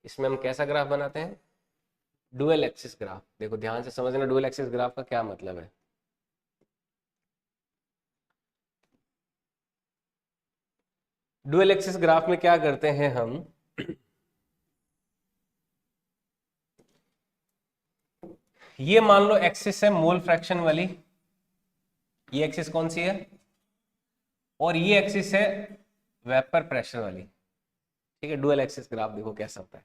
इसमें हम कैसा ग्राफ बनाते हैं, डुअल एक्सिस ग्राफ। देखो ध्यान से समझना डुअल एक्सिस ग्राफ का क्या मतलब है। डुअल एक्सिस ग्राफ में क्या करते हैं हम, ये मान लो एक्सिस है मोल फ्रैक्शन वाली, ये एक्सिस कौन सी है, और ये एक्सिस है वेपर प्रेशर वाली, ठीक है। डुअल एक्सिस ग्राफ देखो कैसा होता है।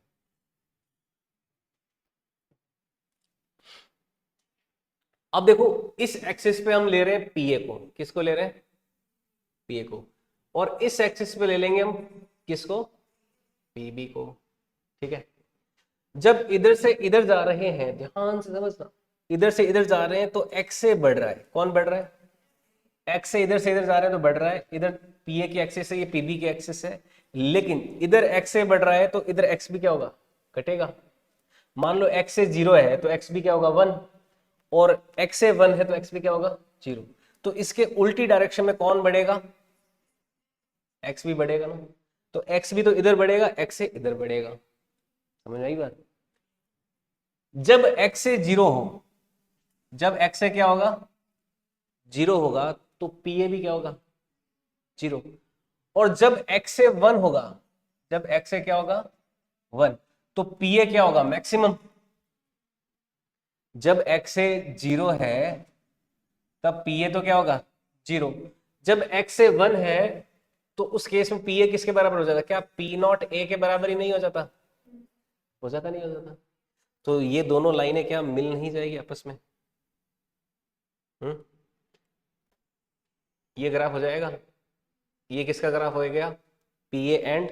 अब देखो इस एक्सिस पे हम ले रहे हैं पीए को, किसको ले रहे हैं, पीए को, और इस एक्सिस पे ले लेंगे हम किसको, पीबी को, ठीक है। जब इधर से इधर जा रहे हैं, ध्यान से समझना, इधर से इधर जा रहे हैं तो एक्स से बढ़ रहा है, कौन बढ़ रहा है, एक्स से इधर जा रहे हैं तो बढ़ रहा है, इधर पीए की एक्सिस है, ये पीबी की एक्सिस है, लेकिन इधर एक्स से बढ़ रहा है तो इधर एक्स भी क्या होगा, घटेगा। मान लो एक्स से 0 है तो एक्स भी क्या होगा 1, और एक्स से 1 है तो एक्स भी क्या होगा 0। तो इसके उल्टी डायरेक्शन में कौन बढ़ेगा, एक्स भी बढ़ेगा ना। तो एक्स भी तो इधर बढ़ेगा, एक्स से इधर बढ़ेगा, समझ आई बात। जब एक्स से 0 हो, जब एक्स से क्या होगा 0 होगा तो पीए भी क्या होगा 0, और जब एक्स से 1 होगा, जब एक्स से क्या होगा 1, तो पीए क्या होगा मैक्सिमम। जब एक्स से 0 है तब पीए तो क्या होगा 0, जब एक्स से 1 है तो उस केस में पीए किसके बराबर हो जाता, क्या पी नॉट ए के बराबर ही नहीं हो जाता, हो जाता नहीं हो जाता। तो ये दोनों लाइनें क्या मिल नहीं जाएगी आपस में, ये ग्राफ हो जाएगा, ये किसका ग्राफ हो गया, पीए एंड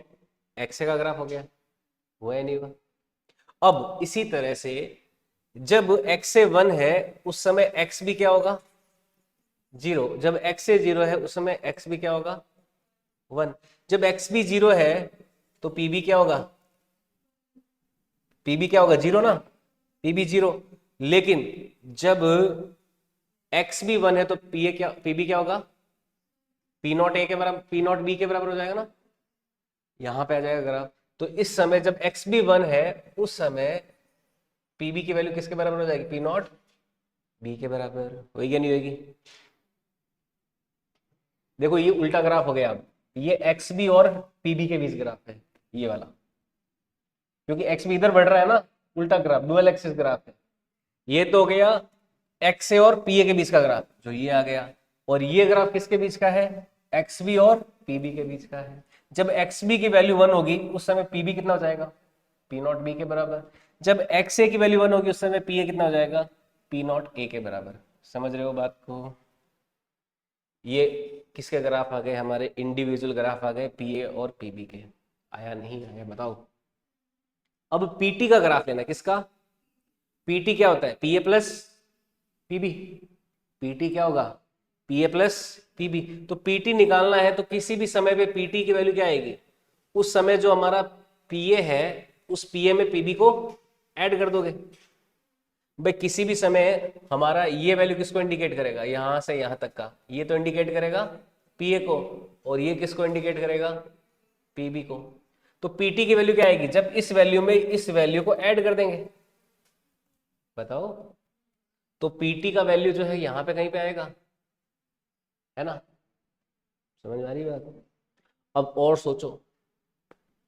एक्स का ग्राफ हो गया, हुआ या नहीं हुआ। अब इसी तरह से जब x से 1 है उस समय x भी क्या होगा 0, जब x से 0 है उस समय x भी क्या होगा 1, जब x भी 0 है तो p भी क्या होगा, p भी क्या होगा 0 ना, p भी 0, लेकिन जब x भी 1 है तो p भी क्या होगा, p नॉट ए के बराबर, p नॉट b के बराबर हो जाएगा ना, यहां पे आ जाएगा ग्राफ। तो इस समय जब x भी 1 है उस समय पीबी की वैल्यू किसके बराबर हो जाएगी, पी नॉट बी के बराबर, होगी या नहीं होगी। देखो ये उल्टा ग्राफ हो गया, अब ये एक्स बी और पीबी के बीच ग्राफ है ये वाला, क्योंकि एक्स भी इधर बढ़ रहा है ना, उल्टा ग्राफ डुअल एक्सिस ग्राफ है। ये तो हो गया एक्स ए और पीए के बीच का ग्राफ जो ये आ गया, और ये ग्राफ किसके बीच का है, एक्स बी और पीबी के बीच का है। जब एक्स बी की वैल्यू 1 होगी उस समय पीबी कितना हो जाएगा, पी नॉट बी के बराबर। जब एक्स ए की वैल्यू 1 होगी उस समय पी ए कितना हो जाएगा, पी नॉट ए के बराबर। समझ रहे हो बात को? ये किसके ग्राफ आ गए, हमारे इंडिविजुअल ग्राफ आ गए पी ए और पी बी के। आया नहीं आया बताओ? अब पीटी का ग्राफ लेना, किसका? पीटी क्या होता है, P A plus PB. PT क्या होगा, पी ए प्लस पीबी। तो पीटी निकालना है तो किसी भी समय पे पीटी की वैल्यू क्या आएगी, उस समय जो हमारा पीए है उस पीए में पीबी को ऐड कर दोगे। भाई किसी भी समय हमारा ये वैल्यू किसको इंडिकेट करेगा, यहां से यहां तक का, ये तो इंडिकेट करेगा पीए को, और ये किसको इंडिकेट करेगा, पीबी को। तो पीटी की वैल्यू क्या आएगी, जब इस वैल्यू में इस वैल्यू को ऐड कर देंगे। बताओ, तो पीटी का वैल्यू जो है यहां पे कहीं पे आएगा, है ना? समझ में आ रही बात? अब और सोचो,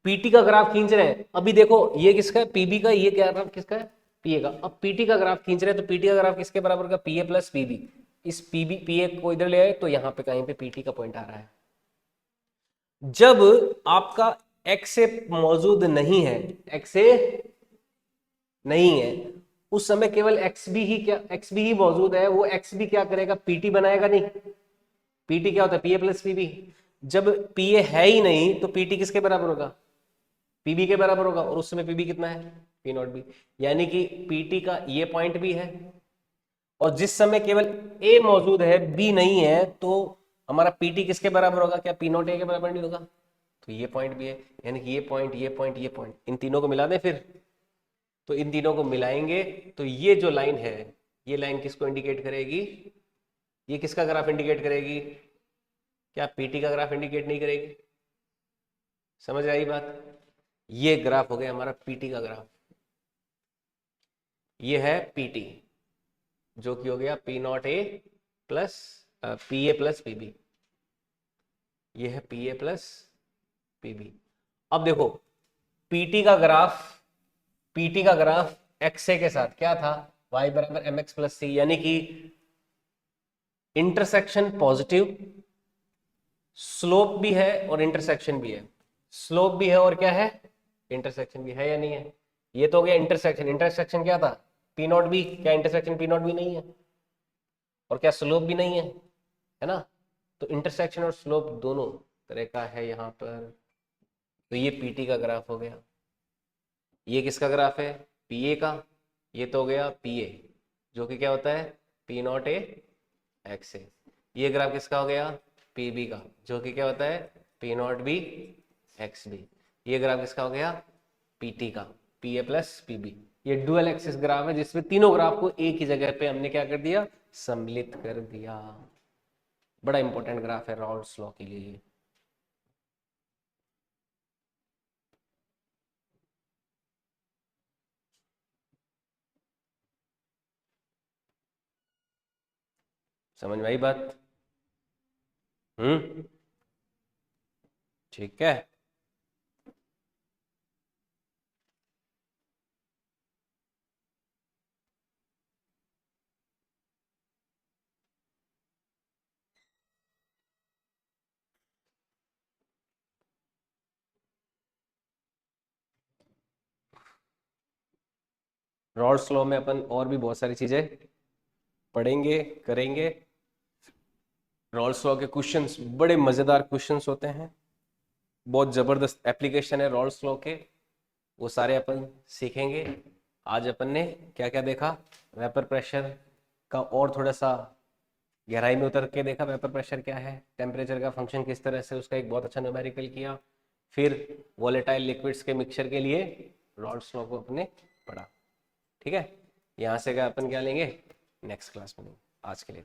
पीटी का ग्राफ खींच रहे हैं, अभी देखो ये किसका है, पीबी का, ये क्या ग्राफ किसका है, पीए का। अब पीटी का ग्राफ खींच रहे हैं तो पीटी का ग्राफ किसके बराबर का, पीए प्लस पीबी। इस पीबी पीए को इधर ले आए तो यहां पे कहीं पे पीटी का पॉइंट आ रहा है। जब आपका एक्स ए मौजूद नहीं है, एक्स ए नहीं है, उस समय केवल एक्स बी ही, क्या एक्स बी ही मौजूद है, वो एक्स बी क्या करेगा, पीटी बनाएगा नहीं। पीटी क्या होता है, पीए प्लस पीबी। जब पीए है ही नहीं तो पीटी किसके बराबर होगा, पीबी के बराबर होगा, और उस समय पीबी कितना है, पी नॉट बी। यानी कि पीटी का ये पॉइंट भी है, और जिस समय केवल ए मौजूद है बी नहीं है तो हमारा पीटी किसके बराबर होगा, क्या पी नॉट ए के बराबर नहीं होगा? तो ये पॉइंट भी है, यानी कि ये पॉइंट, ये पॉइंट, ये पॉइंट, इन तीनों को मिला दें फिर। तो इन तीनों को मिलाएंगे तो ये जो लाइन है, ये लाइन किसको इंडिकेट करेगी, ये किसका ग्राफ इंडिकेट करेगी, क्या पीटी का ग्राफ इंडिकेट नहीं करेगी? समझ आई बात? ये ग्राफ हो गया हमारा पीटी का ग्राफ। ये है पीटी, जो कि हो गया P not A plus P A plus PB. ये है पी ए प्लस पीबी। अब देखो पीटी का ग्राफ एक्स ए के साथ क्या था, वाई बराबर एम एक्स प्लस सी, यानी कि इंटरसेक्शन पॉजिटिव, स्लोप भी है और इंटरसेक्शन भी है। स्लोप भी है और क्या है, इंटरसेक्शन भी है या नहीं है? ये तो हो गया इंटरसेक्शन। इंटरसेक्शन क्या था, पी नॉट बी। क्या इंटरसेक्शन पी नॉट बी नहीं है? और क्या स्लोप भी नहीं है ना? तो इंटरसेक्शन और स्लोप दोनों तरह का है यहाँ पर। तो ये पीटी का ग्राफ हो गया। ये किसका ग्राफ है, पीए का। ये तो हो गया पीए, जो कि क्या होता है, पी नॉट ए एक्स ए। ये ग्राफ किसका हो गया, पीबी का, जो कि क्या होता है, P not B X B. ये ग्राफ किसका हो गया, पीटी का, पी ए प्लस पीबी। ये डुअल एक्सिस ग्राफ है जिसमें तीनों ग्राफ को एक ही जगह पे हमने क्या कर दिया, सम्मिलित कर दिया। बड़ा इंपॉर्टेंट ग्राफ है रॉल्स लॉ के लिए। समझ में आई बात? ठीक है। रॉल्स लॉ में अपन और भी बहुत सारी चीजें पढ़ेंगे, करेंगे। रॉल्स लॉ के क्वेश्चंस बड़े मजेदार क्वेश्चंस होते हैं, बहुत जबरदस्त एप्लीकेशन है रॉल्स लॉ के, वो सारे अपन सीखेंगे। आज अपन ने क्या क्या देखा, वेपर प्रेशर का और थोड़ा सा गहराई में उतर के देखा, वेपर प्रेशर क्या है, टेम्परेचर का फंक्शन किस तरह से, उसका एक बहुत अच्छा न्यूमेरिकल किया। फिर वोलेटाइल लिक्विड्स के मिक्सचर के लिए रॉल्स लॉ को अपने पढ़ा। ठीक है, यहाँ से क्या अपन क्या लेंगे, नेक्स्ट क्लास में लेंगे। आज के लिए